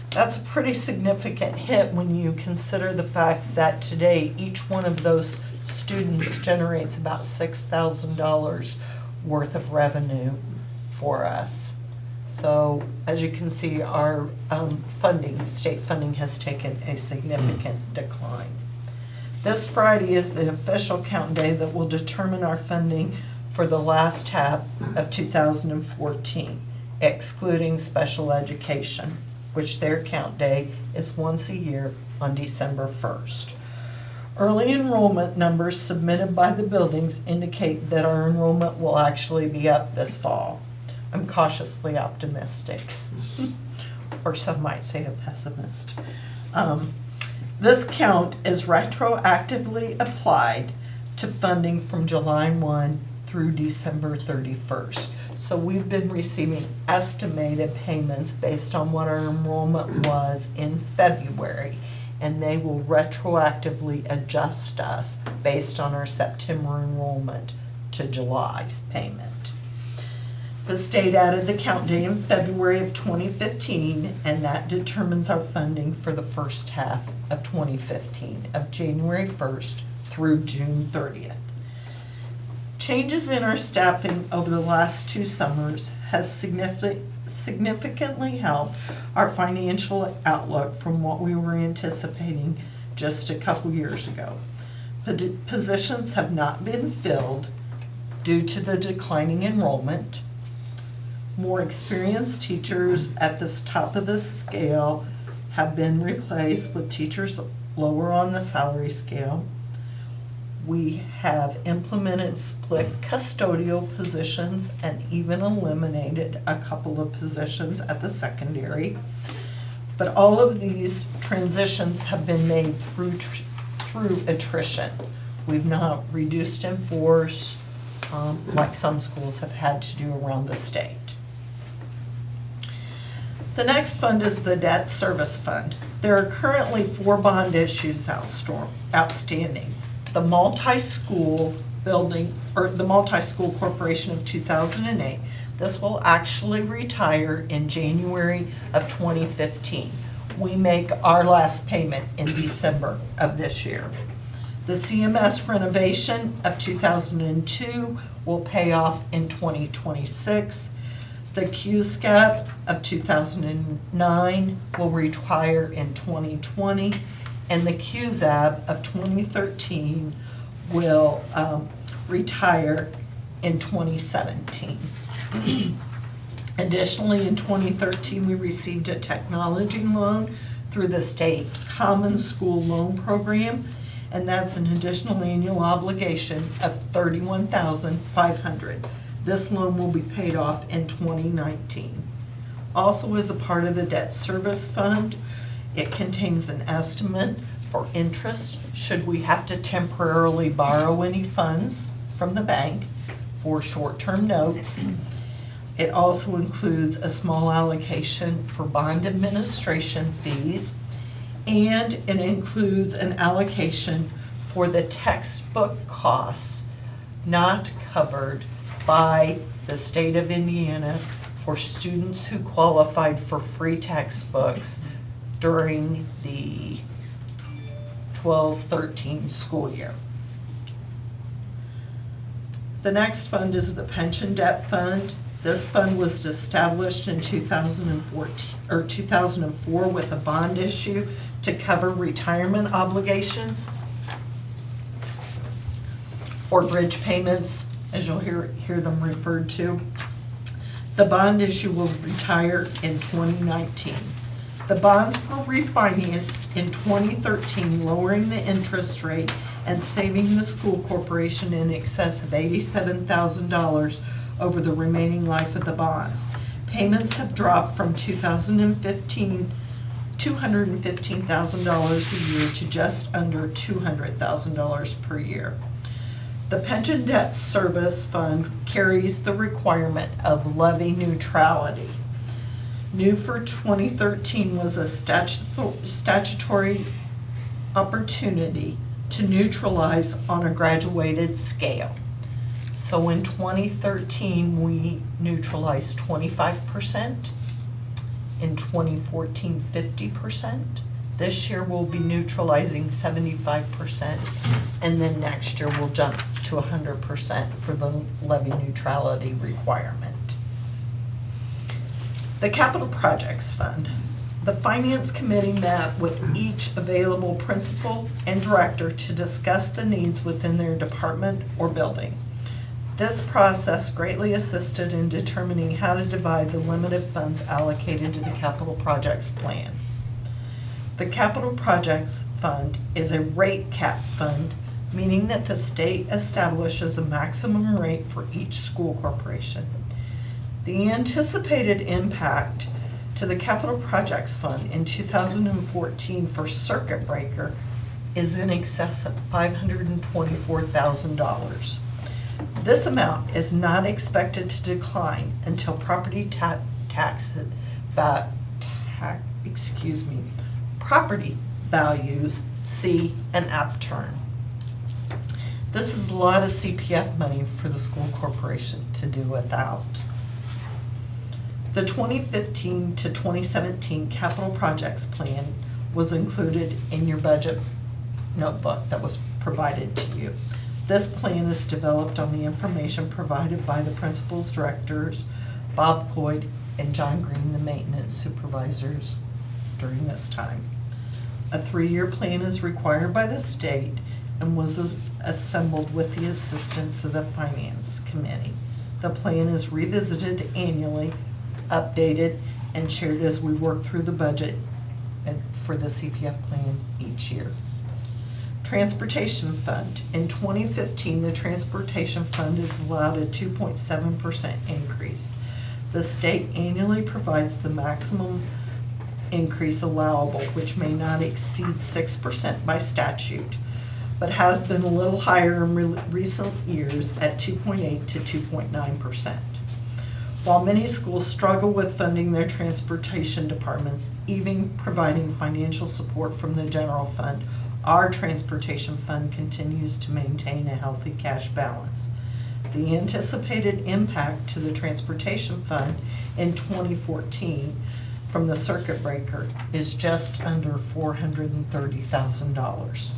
That's a pretty significant hit when you consider the fact that today each one of those students generates about $6,000 worth of revenue for us. So as you can see, our state funding has taken a significant decline. This Friday is the official count day that will determine our funding for the last half of 2014, excluding special education, which their count day is once a year on December 1st. Early enrollment numbers submitted by the buildings indicate that our enrollment will actually be up this fall. I'm cautiously optimistic, or some might say a pessimist. This count is retroactively applied to funding from July 1 through December 31st. So we've been receiving estimated payments based on what our enrollment was in February, and they will retroactively adjust us based on our September enrollment to July's payment. The state added the count day in February of 2015, and that determines our funding for the first half of 2015, of January 1st through June 30th. Changes in our staffing over the last 2 summers has significantly significantly help our financial outlook from what we were anticipating just a couple years ago. Positions have not been filled due to the declining enrollment. More experienced teachers at the top of the scale have been replaced with teachers lower on the salary scale. We have implemented split custodial positions and even eliminated a couple of positions at the secondary. But all of these transitions have been made through attrition. We've not reduced in force like some schools have had to do around the state. The next fund is the debt service fund. There are currently 4 bond issues outstanding. The multi-school building, or the multi-school corporation of 2008. This will actually retire in January of 2015. We make our last payment in December of this year. The CMS renovation of 2002 will pay off in 2026. The QSCAP of 2009 will retire in 2020, and the QZAB of 2013 will retire in 2017. Additionally, in 2013, we received a technology loan through the state Common School Loan Program, and that's an additional annual obligation of $31,500. This loan will be paid off in 2019. Also, as a part of the debt service fund, it contains an estimate for interest should we have to temporarily borrow any funds from the bank for short-term notes. It also includes a small allocation for bond administration fees, and it includes an allocation for the textbook costs not covered by the state of Indiana for students who qualified for free textbooks during the 12-13 school year. The next fund is the pension debt fund. This fund was established in 2004 with a bond issue to cover retirement obligations or bridge payments, as you'll hear them referred to. The bond issue will retire in 2019. The bonds were refinanced in 2013, lowering the interest rate and saving the school corporation in excess of $87,000 over the remaining life of the bonds. Payments have dropped from $215,000 a year to just under $200,000 per year. The Pension Debt Service Fund carries the requirement of levy neutrality. New for 2013 was a statutory opportunity to neutralize on a graduated scale. So in 2013, we neutralized 25%. In 2014, 50%. This year, we'll be neutralizing 75%. And then next year, we'll jump to 100% for the levy neutrality requirement. The Capital Projects Fund. The Finance Committee met with each available principal and director to discuss the needs within their department or building. This process greatly assisted in determining how to divide the limited funds allocated to the capital projects plan. The Capital Projects Fund is a rate cap fund, meaning that the state establishes a maximum rate for each school corporation. The anticipated impact to the Capital Projects Fund in 2014 for circuit breaker is in excess of $524,000. This amount is not expected to decline until property property values see an upturn. This is a lot of CPF money for the school corporation to do without. The 2015 to 2017 capital projects plan was included in your budget notebook that was provided to you. This plan is developed on the information provided by the principals, directors, Bob Cloyd, and John Green, the maintenance supervisors during this time. A 3-year plan is required by the state and was assembled with the assistance of the Finance Committee. The plan is revisited annually, updated, and shared as we work through the budget and for the CPF plan each year. Transportation Fund. In 2015, the Transportation Fund is allowed a 2.7% increase. The state annually provides the maximum increase allowable, which may not exceed 6% by statute, but has been a little higher in recent years at 2.8 to 2.9%. While many schools struggle with funding their transportation departments, even providing financial support from the general fund, our transportation fund continues to maintain a healthy cash balance. The anticipated impact to the transportation fund in 2014 from the circuit breaker is just under $430,000.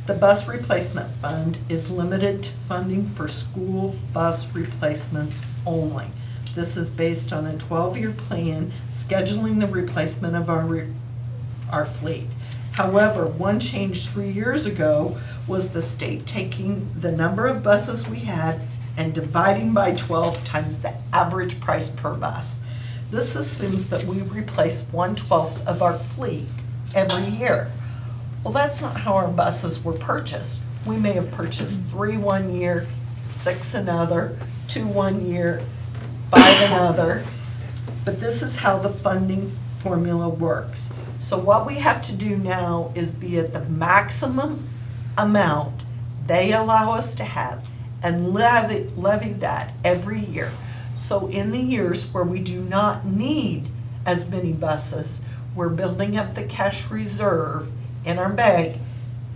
The bus replacement fund is limited to funding for school bus replacements only. This is based on a 12-year plan scheduling the replacement of our fleet. However, one change 3 years ago was the state taking the number of buses we had and dividing by 12 times the average price per bus. This assumes that we replace 1/12 of our fleet every year. Well, that's not how our buses were purchased. We may have purchased 3 one year, 6 another, 2 one year, 5 another, but this is how the funding formula works. So what we have to do now is be at the maximum amount they allow us to have and levy that every year. So in the years where we do not need as many buses, we're building up the cash reserve in our bank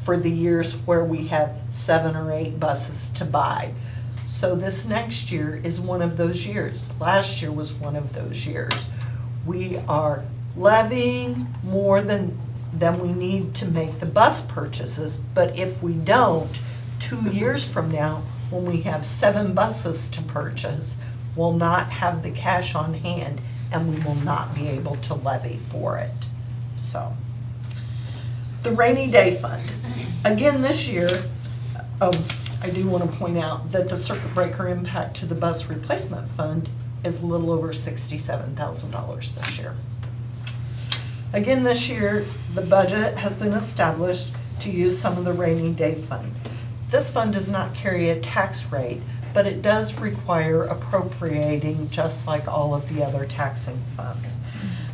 for the years where we have 7 or 8 buses to buy. So this next year is one of those years. Last year was one of those years. We are levying more than we need to make the bus purchases, but if we don't, 2 years from now, when we have 7 buses to purchase, we'll not have the cash on hand and we will not be able to levy for it. So, the rainy day fund. Again, this year, I do want to point out that the circuit breaker impact to the bus replacement fund is a little over $67,000 this year. Again, this year, the budget has been established to use some of the rainy day fund. This fund does not carry a tax rate, but it does require appropriating just like all of the other taxing funds.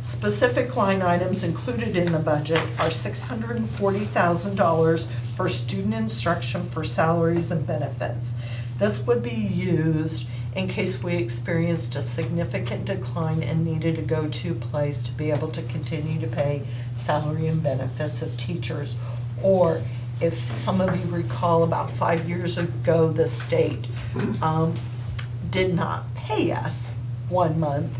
Specific line items included in the budget are $640,000 for student instruction for salaries and benefits. This would be used in case we experienced a significant decline and needed a go-to place to be able to continue to pay salary and benefits of teachers. Or if some of you recall, about 5 years ago, the state did not pay us 1 month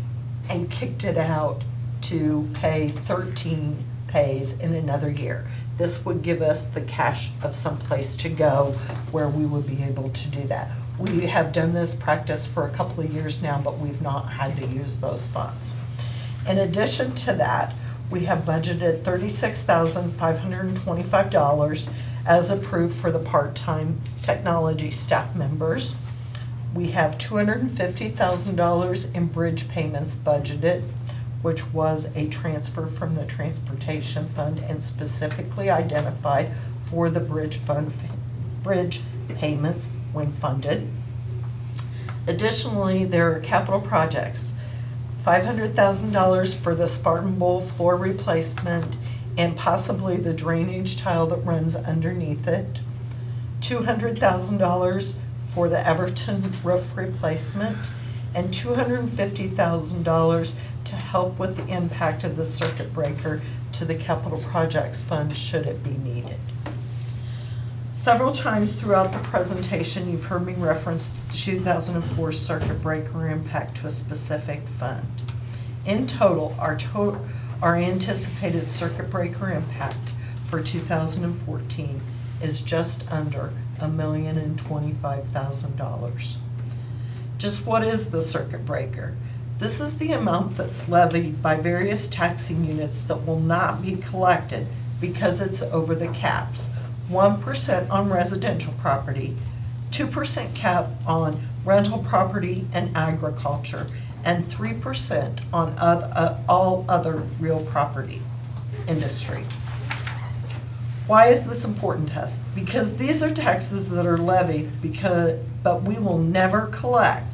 and kicked it out to pay 13 pays in another year. This would give us the cash of some place to go where we would be able to do that. We have done this practice for a couple of years now, but we've not had to use those funds. In addition to that, we have budgeted $36,525 as approved for the part-time technology staff members. We have $250,000 in bridge payments budgeted, which was a transfer from the transportation fund and specifically identified for the bridge payments when funded. Additionally, there are capital projects, $500,000 for the Spartan Bowl floor replacement and possibly the drainage tile that runs underneath it, $200,000 for the Everton roof replacement, and $250,000 to help with the impact of the circuit breaker to the capital projects fund should it be needed. Several times throughout the presentation, you've heard me reference the 2004 circuit breaker impact to a specific fund. In total, our anticipated circuit breaker impact for 2014 is just under $1,025,000. Just what is the circuit breaker? This is the amount that's levied by various taxing units that will not be collected because it's over the caps. 1% on residential property, 2% cap on rental property and agriculture, and 3% on all other real property industry. Why is this important to us? Because these are taxes that are levied but we will never collect.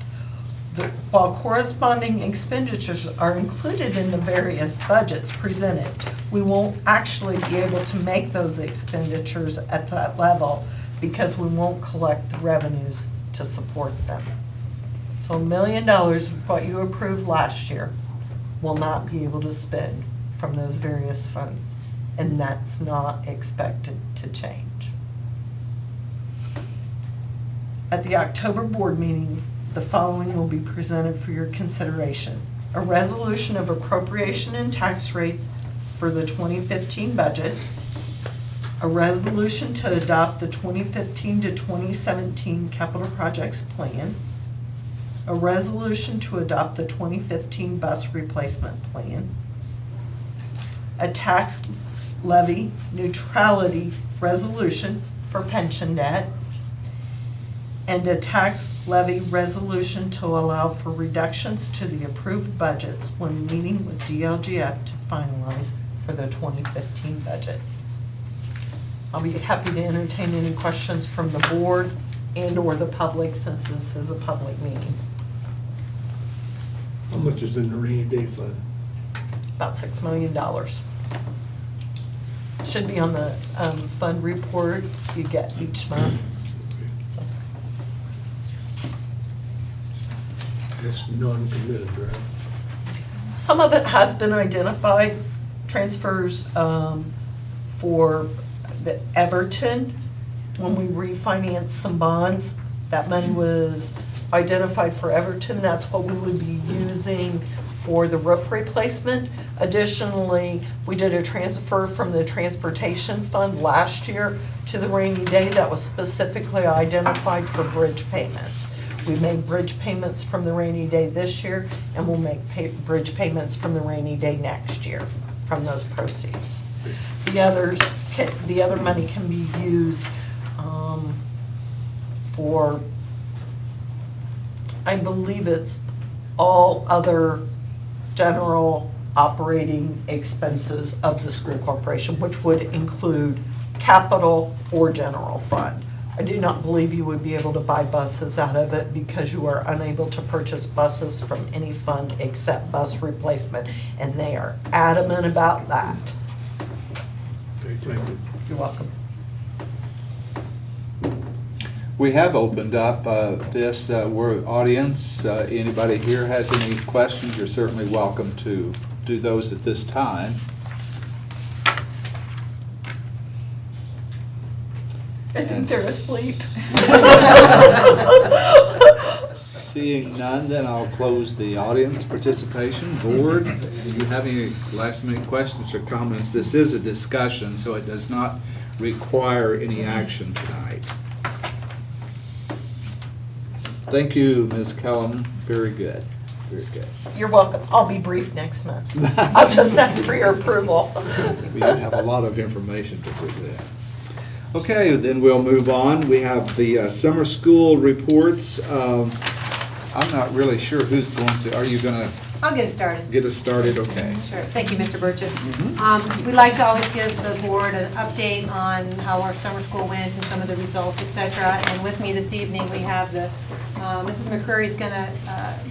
While corresponding expenditures are included in the various budgets presented, we won't actually be able to make those expenditures at that level because we won't collect the revenues to support them. So $1 million of what you approved last year will not be able to spend from those various funds, and that's not expected to change. At the October board meeting, the following will be presented for your consideration. A resolution of appropriation and tax rates for the 2015 budget, a resolution to adopt the 2015 to 2017 capital projects plan, a resolution to adopt the 2015 bus replacement plan, a tax levy neutrality resolution for pension debt, and a tax levy resolution to allow for reductions to the approved budgets when meeting with DLGF to finalize for the 2015 budget. I'll be happy to entertain any questions from the board and/or the public since this is a public meeting. How much is in the rainy day fund? About $6 million. Should be on the fund report you get each month. So, It's non-committed, right? some of it has been identified, transfers for the Everton, when we refinanced some bonds, that money was identified for Everton, that's what we would be using for the roof replacement. Additionally, we did a transfer from the transportation fund last year to the rainy day that was specifically identified for bridge payments. We made bridge payments from the rainy day this year, and we'll make bridge payments from the rainy day next year from those proceeds. The other money can be used for, I believe it's all other general operating expenses of the school corporation, which would include capital or general fund. I do not believe you would be able to buy buses out of it because you are unable to purchase buses from any fund except bus replacement, and they are adamant about that. Okay, thank you. You're welcome. We have opened up this audience. Anybody here has any questions, you're certainly welcome to do those at this time. I think they're asleep. Seeing none, then I'll close the audience participation. Board, do you have any last minute questions or comments? This is a discussion, so it does not require any action tonight. Thank you, Ms. Kellum. Very good. Very good. You're welcome. I'll be brief next month. I'll just ask for your approval. We have a lot of information to present. Okay, then we'll move on. We have the summer school reports. I'm not really sure who's going to, are you going to I'll get it started. get us started? Okay. Sure. Thank you, Mr. Burchett. We like to always give the board an update on how our summer school went and some of the results, et cetera. And with me this evening, we have Mrs. McCurry's going to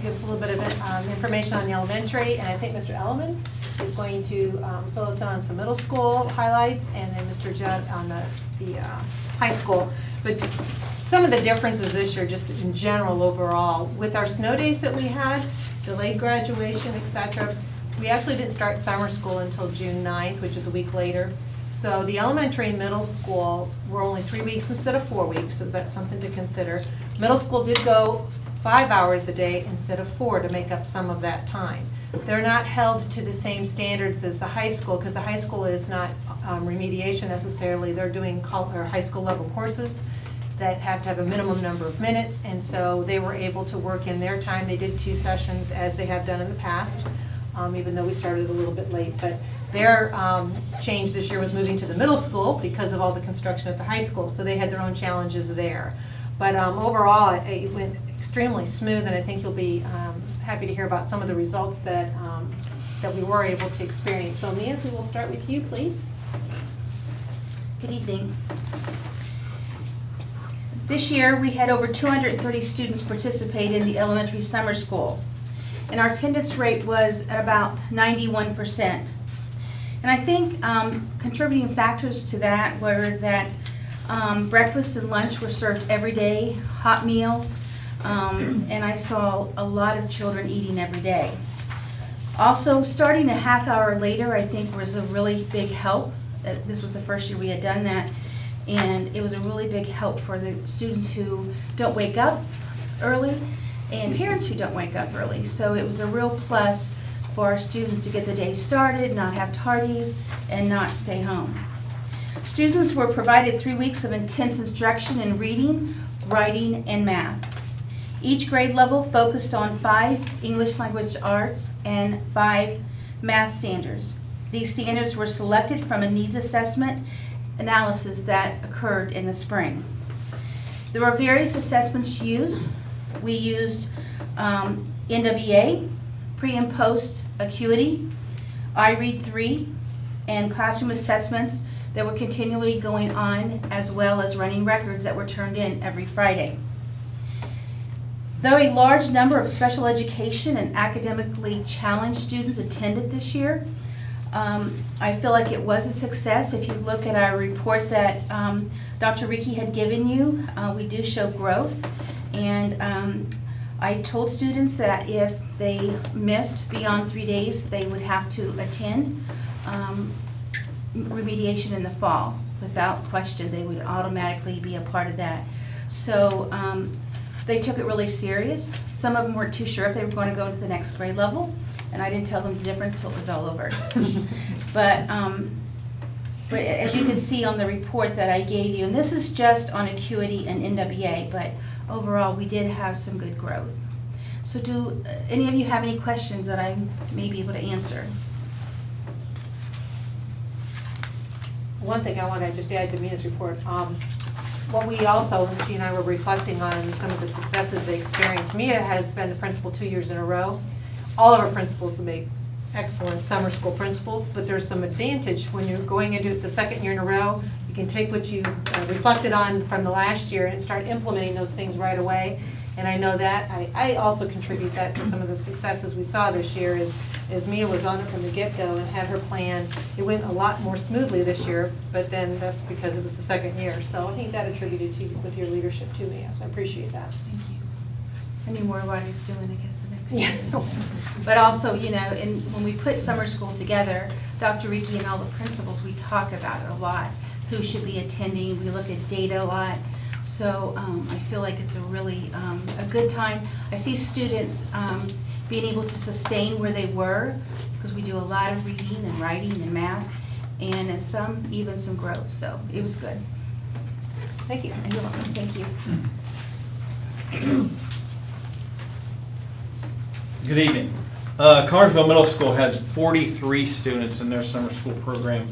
give us a little bit of information on the elementary, and I think Mr. Elliman is going to fill us in on some middle school highlights, and then Mr. Judd on the high school. But some of the differences this year, just in general overall, with our snow days that we had, delayed graduation, et cetera, we actually didn't start summer school until June 9th, which is a week later. So the elementary and middle school were only 3 weeks instead of 4 weeks, so that's something to consider. Middle school did go 5 hours a day instead of 4 to make up some of that time. They're not held to the same standards as the high school, because the high school is not remediation necessarily. They're doing high school level courses. that have to have a minimum number of minutes, and so they were able to work in their time. They did 2 sessions as they have done in the past, even though we started a little bit late. But their change this year was moving to the middle school because of all the construction at the high school, so they had their own challenges there. But overall, it went extremely smooth, and I think you'll be happy to hear about some of the results that we were able to experience. So Mia, if we will start with you, please. Good evening. This year, we had over 230 students participate in the elementary summer school, and our attendance rate was at about 91%. And I think contributing factors to that were that breakfast and lunch were served every day, hot meals, and I saw a lot of children eating every day. Also, starting a half hour later, I think, was a really big help. This was the first year we had done that, and it was a really big help for the students who don't wake up early and parents who don't wake up early. So it was a real plus for our students to get the day started, not have tardies, and not stay home. Students were provided 3 weeks of intense instruction in reading, writing, and math. Each grade level focused on 5 English language arts and 5 math standards. These standards were selected from a needs assessment analysis that occurred in the spring. There were various assessments used. We used NWA, pre and post acuity, iRead 3, and classroom assessments that were continually going on, as well as running records that were turned in every Friday. Though a large number of special education and academically challenged students attended this year, I feel like it was a success. If you look at our report that Dr. Ricky had given you, we do show growth. And I told students that if they missed beyond 3 days, they would have to attend remediation in the fall. Without question, they would automatically be a part of that. So they took it really serious. Some of them weren't too sure if they were going to go to the next grade level, and I didn't tell them the difference till it was all over. But as you can see on the report that I gave you, and this is just on acuity and NWA, but overall we did have some good growth. So do any of you have any questions that I may be able to answer? One thing I want to just add to Mia's report, what we also, she and I were reflecting on some of the successes they experienced. Mia has been the principal 2 years in a row. All of our principals make excellent summer school principals, but there's some advantage when you're going into it the second year in a row. You can take what you reflected on from the last year and start implementing those things right away. And I know that I also contribute that to some of the successes we saw this year as Mia was on it from the get-go and had her plan. It went a lot more smoothly this year, but then that's because it was the second year. So I think that attributed to you with your leadership too, Mia, so I appreciate that. Thank you. I knew more what I was doing, I guess, the next Yeah. year. But also, you know, when we put summer school together, Dr. Ricky and all the principals, we talk about it a lot. Who should be attending, we look at data a lot. So I feel like it's a really a good time. I see students being able to sustain where they were, because we do a lot of reading and writing and math, and even some growth, so it was good. Thank you. You're welcome, thank you. Good evening. Connersville Middle School had 43 students in their summer school program,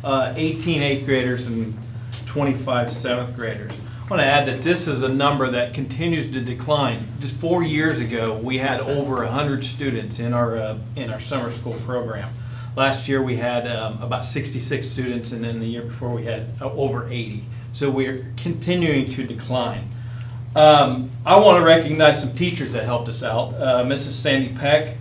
18 eighth graders and 25 seventh graders. I want to add that this is a number that continues to decline. Just 4 years ago, we had over 100 students in our summer school program. Last year, we had about 66 students, and then the year before, we had over 80. So we're continuing to decline. I want to recognize some teachers that helped us out. Mrs. Sandy Peck,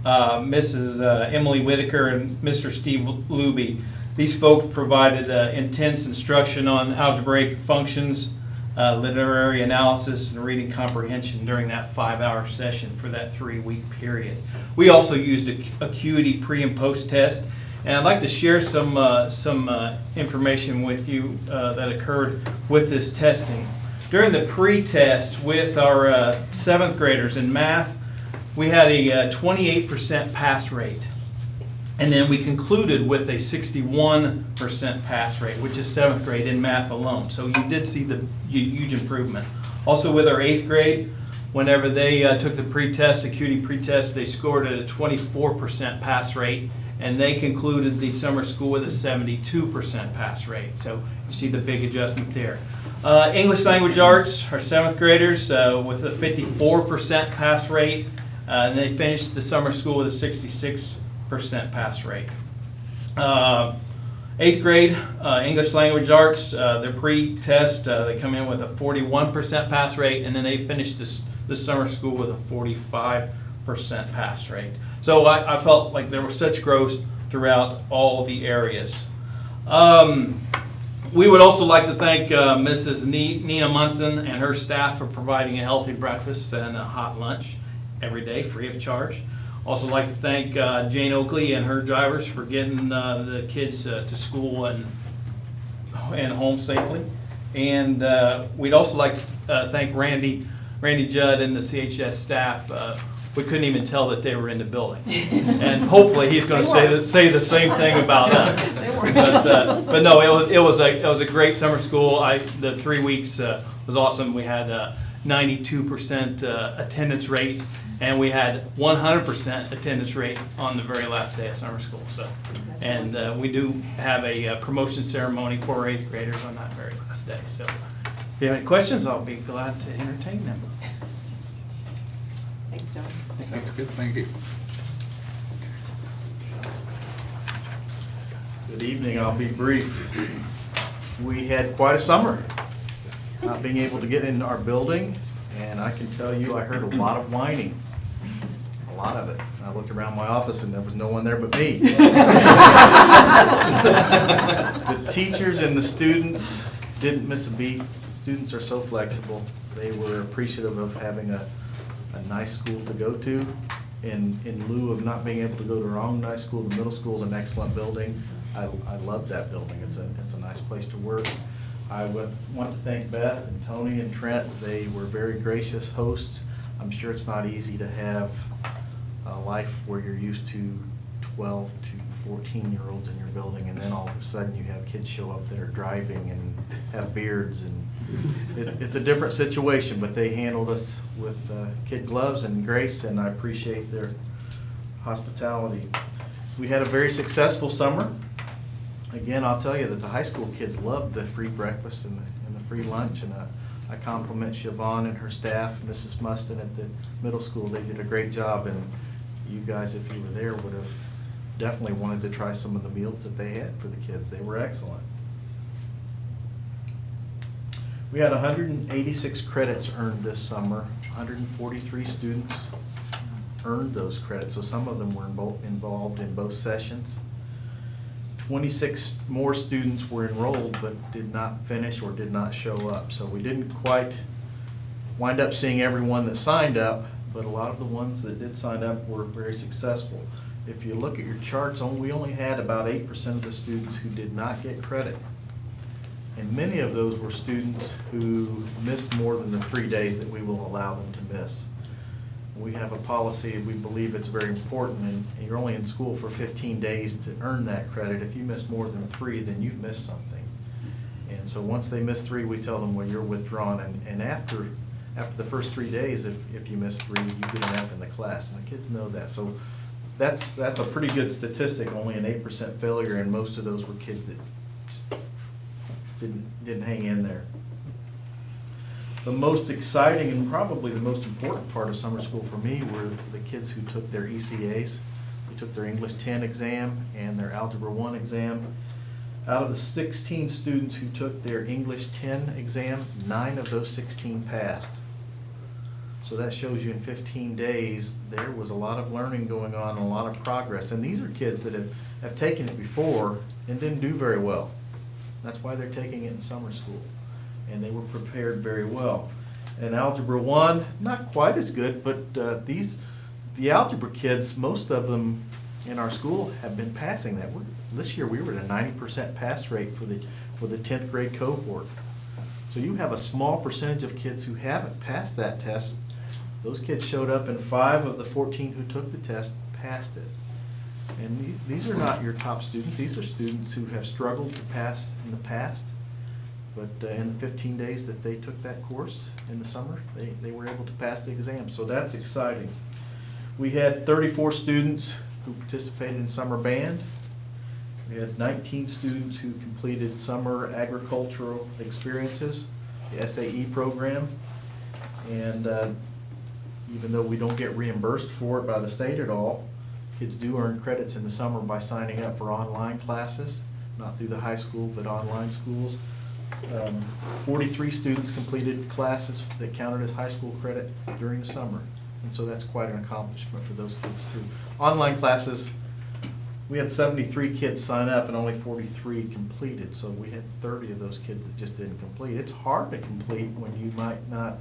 Mrs. Emily Whitaker, and Mr. Steve Luby. These folks provided intense instruction on algebraic functions, literary analysis, and reading comprehension during that 5-hour session for that 3-week period. We also used acuity pre and post test, and I'd like to share some information with you that occurred with this testing. During the pre-test with our 7th graders in math, we had a 28% pass rate. And then we concluded with a 61% pass rate, which is 7th grade in math alone. So you did see the huge improvement. Also with our 8th grade, whenever they took the pretest, acuity pretest, they scored at a 24% pass rate, and they concluded the summer school with a 72% pass rate. So you see the big adjustment there. English language arts, our 7th graders with a 54% pass rate, and they finished the summer school with a 66% pass rate. 8th grade, English language arts, their pre-test, they come in with a 41% pass rate, and then they finished this summer school with a 45% pass rate. So I felt like there was such growth throughout all the areas. We would also like to thank Mrs. Nina Munson and her staff for providing a healthy breakfast and a hot lunch every day, free of charge. Also like to thank Jane Oakley and her drivers for getting the kids to school and home safely. And we'd also like to thank Randy Judd and the CHS staff. We couldn't even tell that they were in the building. And hopefully he's going to say the same thing about us. But no, it was a great summer school. The 3 weeks was awesome. We had 92% attendance rate, and we had 100% attendance rate on the very last day of summer school. So, and we do have a promotion ceremony for our 8th graders on that very last day. So, if you have any questions, I'll be glad to entertain them. Thanks, Don. That's good, thank you. Good evening, I'll be brief. We had quite a summer, not being able to get into our building, and I can tell you I heard a lot of whining, a lot of it. I looked around my office and there was no one there but me. The teachers and the students didn't miss a beat. Students are so flexible. They were appreciative of having a nice school to go to. In lieu of not being able to go to our own nice school, the middle school is an excellent building. I love that building. It's a nice place to work. I want to thank Beth and Tony and Trent. They were very gracious hosts. I'm sure it's not easy to have a life where you're used to 12 to 14-year-olds in your building, and then all of a sudden you have kids show up that are driving and have beards, and it's a different situation, but they handled us with kid gloves and grace, and I appreciate their hospitality. We had a very successful summer. Again, I'll tell you that the high school kids loved the free breakfast and the free lunch, and I compliment Siobhan and her staff, Mrs. Mustin at the middle school. They did a great job, and you guys, if you were there, would have definitely wanted to try some of the meals that they had for the kids. They were excellent. We had 186 credits earned this summer. 143 students earned those credits, so some of them were involved in both sessions. 26 more students were enrolled but did not finish or did not show up. So we didn't quite wind up seeing everyone that signed up, but a lot of the ones that did sign up were very successful. If you look at your charts, we only had about 8% of the students who did not get credit. And many of those were students who missed more than the 3 days that we will allow them to miss. We have a policy, we believe it's very important, and you're only in school for 15 days to earn that credit. If you miss more than 3, then you've missed something. And so once they miss 3, we tell them, well, you're withdrawn. And after the first 3 days, if you miss 3, you get an F in the class, and the kids know that. So that's a pretty good statistic, only an 8% failure, and most of those were kids that just didn't hang in there. The most exciting and probably the most important part of summer school for me were the kids who took their ECAs. They took their English 10 exam and their Algebra 1 exam. Out of the 16 students who took their English 10 exam, 9 of those 16 passed. So that shows you in 15 days there was a lot of learning going on, a lot of progress. And these are kids that have taken it before and didn't do very well. That's why they're taking it in summer school. And they were prepared very well. And Algebra 1, not quite as good, but the algebra kids, most of them in our school have been passing that. This year we were at a 90% pass rate for the 10th grade cohort. So you have a small percentage of kids who haven't passed that test. Those kids showed up, and 5 of the 14 who took the test passed it. And these are not your top students. These are students who have struggled to pass in the past. But in the 15 days that they took that course in the summer, they were able to pass the exam. So that's exciting. We had 34 students who participated in summer band. We had 19 students who completed summer agricultural experiences, the SAE program. And even though we don't get reimbursed for it by the state at all, kids do earn credits in the summer by signing up for online classes, not through the high school, but online schools. 43 students completed classes that counted as high school credit during the summer. And so that's quite an accomplishment for those kids too. Online classes, we had 73 kids sign up and only 43 completed. So we had 30 of those kids that just didn't complete. It's hard to complete when you might not,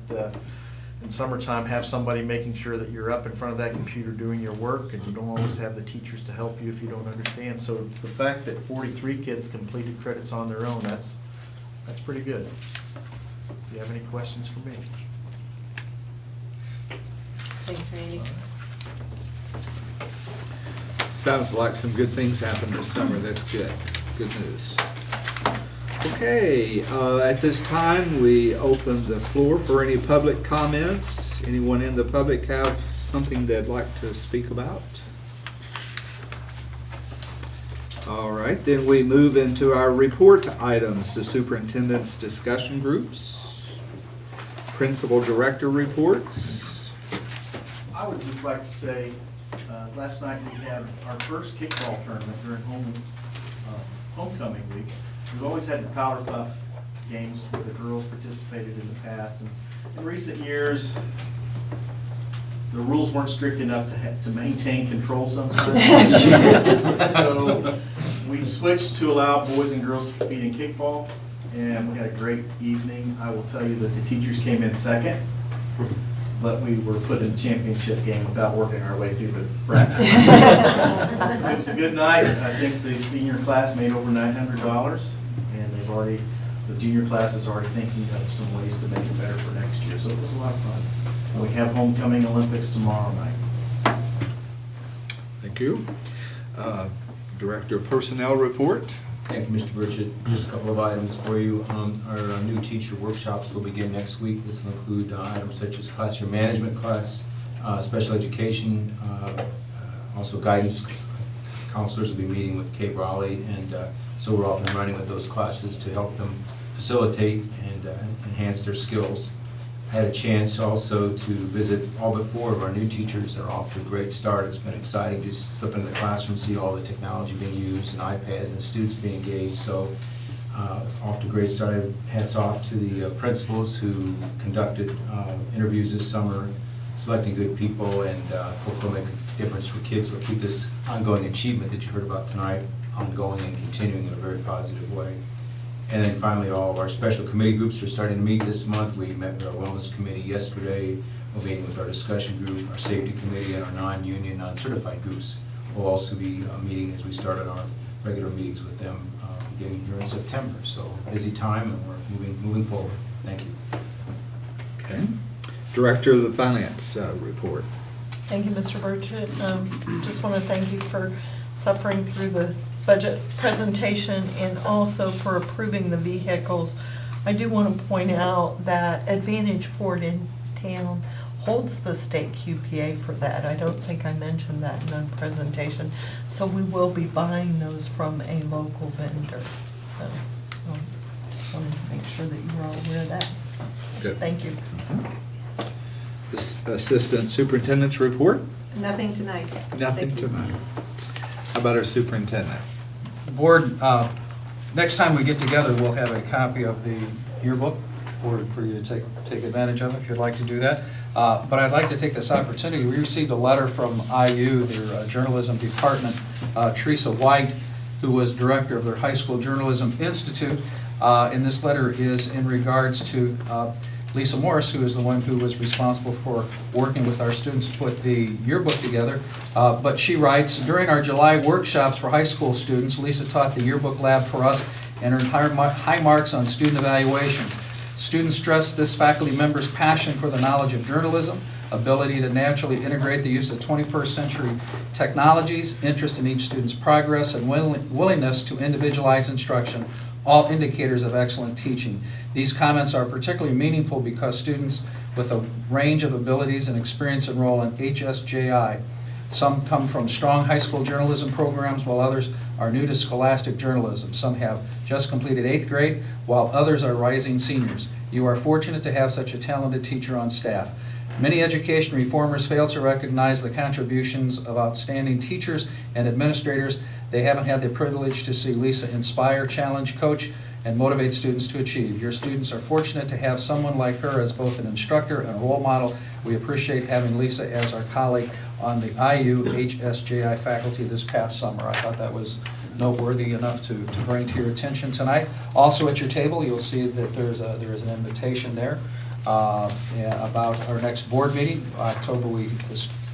in summertime, have somebody making sure that you're up in front of that computer doing your work, and you don't always have the teachers to help you if you don't understand. So the fact that 43 kids completed credits on their own, that's pretty good. Do you have any questions for me? Thanks, Randy. Sounds like some good things happened this summer. That's good. Good news. Okay, at this time, we open the floor for any public comments. Anyone in the public have something they'd like to speak about? All right, then we move into our report items, the superintendent's discussion groups, principal director reports. I would just like to say, last night we had our first kickball tournament during homecoming week. We've always had the Powder Puff games where the girls participated in the past. And in recent years, the rules weren't strict enough to maintain control sometimes. So we switched to allow boys and girls to compete in kickball, and we had a great evening. I will tell you that the teachers came in second, but we were put in the championship game without working our way through the bracket. It was a good night. I think the senior class made over $900, and the junior class is already thinking of some ways to make it better for next year. So it was a lot of fun. We have homecoming Olympics tomorrow night. Thank you. Director of Personnel report. Thank you, Mr. Burchett. Just a couple of items for you. Our new teacher workshops will begin next week. This will include items such as classroom management class, special education, also guidance counselors will be meeting with Kay Raleigh, and so we're off and running with those classes to help them facilitate and enhance their skills. I had a chance also to visit all but 4 of our new teachers. They're off to a great start. It's been exciting just slip into the classroom, see all the technology being used and iPads and students being engaged. So off to a great start. Hats off to the principals who conducted interviews this summer, selecting good people, and hopefully make a difference for kids. We'll keep this ongoing achievement that you heard about tonight ongoing and continuing in a very positive way. And then finally, all of our special committee groups are starting to meet this month. We met with our wellness committee yesterday. We're meeting with our discussion group, our safety committee, and our non-union, non-certified groups. We'll also be meeting as we start on our regular meetings with them beginning here in September. So busy time, and we're moving forward. Thank you. Okay. Director of the Finance report. Thank you, Mr. Burchett. Just want to thank you for suffering through the budget presentation and also for approving the vehicles. I do want to point out that Advantage Ford in town holds the state QPA for that. I don't think I mentioned that in the presentation. So we will be buying those from a local vendor. So just wanted to make sure that you were all aware of that. Good. Thank you. Assistant Superintendent's report. Nothing tonight. Nothing Thank you. tonight. How about our superintendent? The board, next time we get together, we'll have a copy of the yearbook for you to take advantage of if you'd like to do that. But I'd like to take this opportunity. We received a letter from IU, their journalism department, Teresa White, who was director of their high school journalism institute. And this letter is in regards to Lisa Morris, who is the one who was responsible for working with our students to put the yearbook together. But she writes, during our July workshops for high school students, Lisa taught the yearbook lab for us and earned high marks on student evaluations. Students stressed this faculty member's passion for the knowledge of journalism, ability to naturally integrate the use of 21st century technologies, interest in each student's progress, and willingness to individualize instruction, all indicators of excellent teaching. These comments are particularly meaningful because students with a range of abilities and experience enroll in HSJI. Some come from strong high school journalism programs, while others are new to scholastic journalism. Some have just completed 8th grade, while others are rising seniors. You are fortunate to have such a talented teacher on staff. Many education reformers fail to recognize the contributions of outstanding teachers and administrators. They haven't had the privilege to see Lisa inspire, challenge, coach, and motivate students to achieve. Your students are fortunate to have someone like her as both an instructor and a role model. We appreciate having Lisa as our colleague on the IU HSJI faculty this past summer. I thought that was noteworthy enough to bring to your attention tonight. Also at your table, you'll see that there is an invitation there about our next board meeting. October, we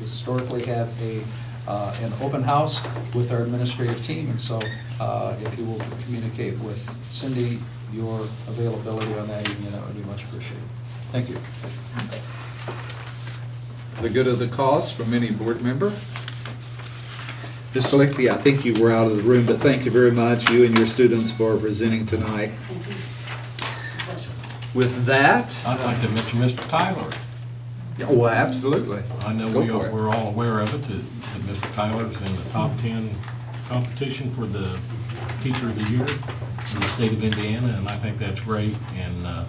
historically have an open house with our administrative team, and so if you will communicate with Cindy your availability on that evening, that would be much appreciated. Thank you. The good of the cause from any board member? Ms. Lichty, I think you were out of the room, but thank you very much, you and your students, for presenting tonight. With that, I'd like to mention Mr. Tyler. oh, absolutely. I know Go for it. we're all aware of it, that Mr. Tyler's in the top 10 competition for the Teacher of the Year in the state of Indiana, and I think that's great, and I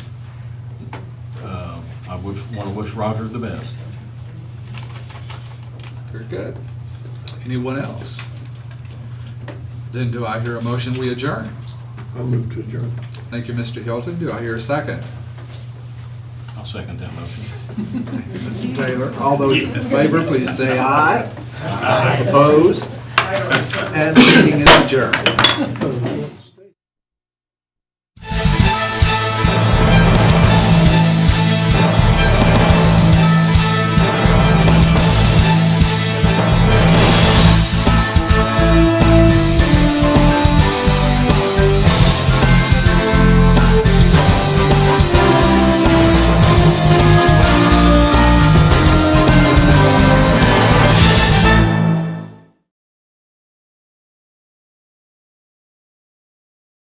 want to wish Roger the best. Very good. Anyone else? Then do I hear a motion we adjourn? I'll move to adjourn. Thank you, Mr. Hilton. Do I hear a second? I'll second that motion. Mr. Taylor, all those in favor, please say aye. Aye. Opposed? And the meeting is adjourned.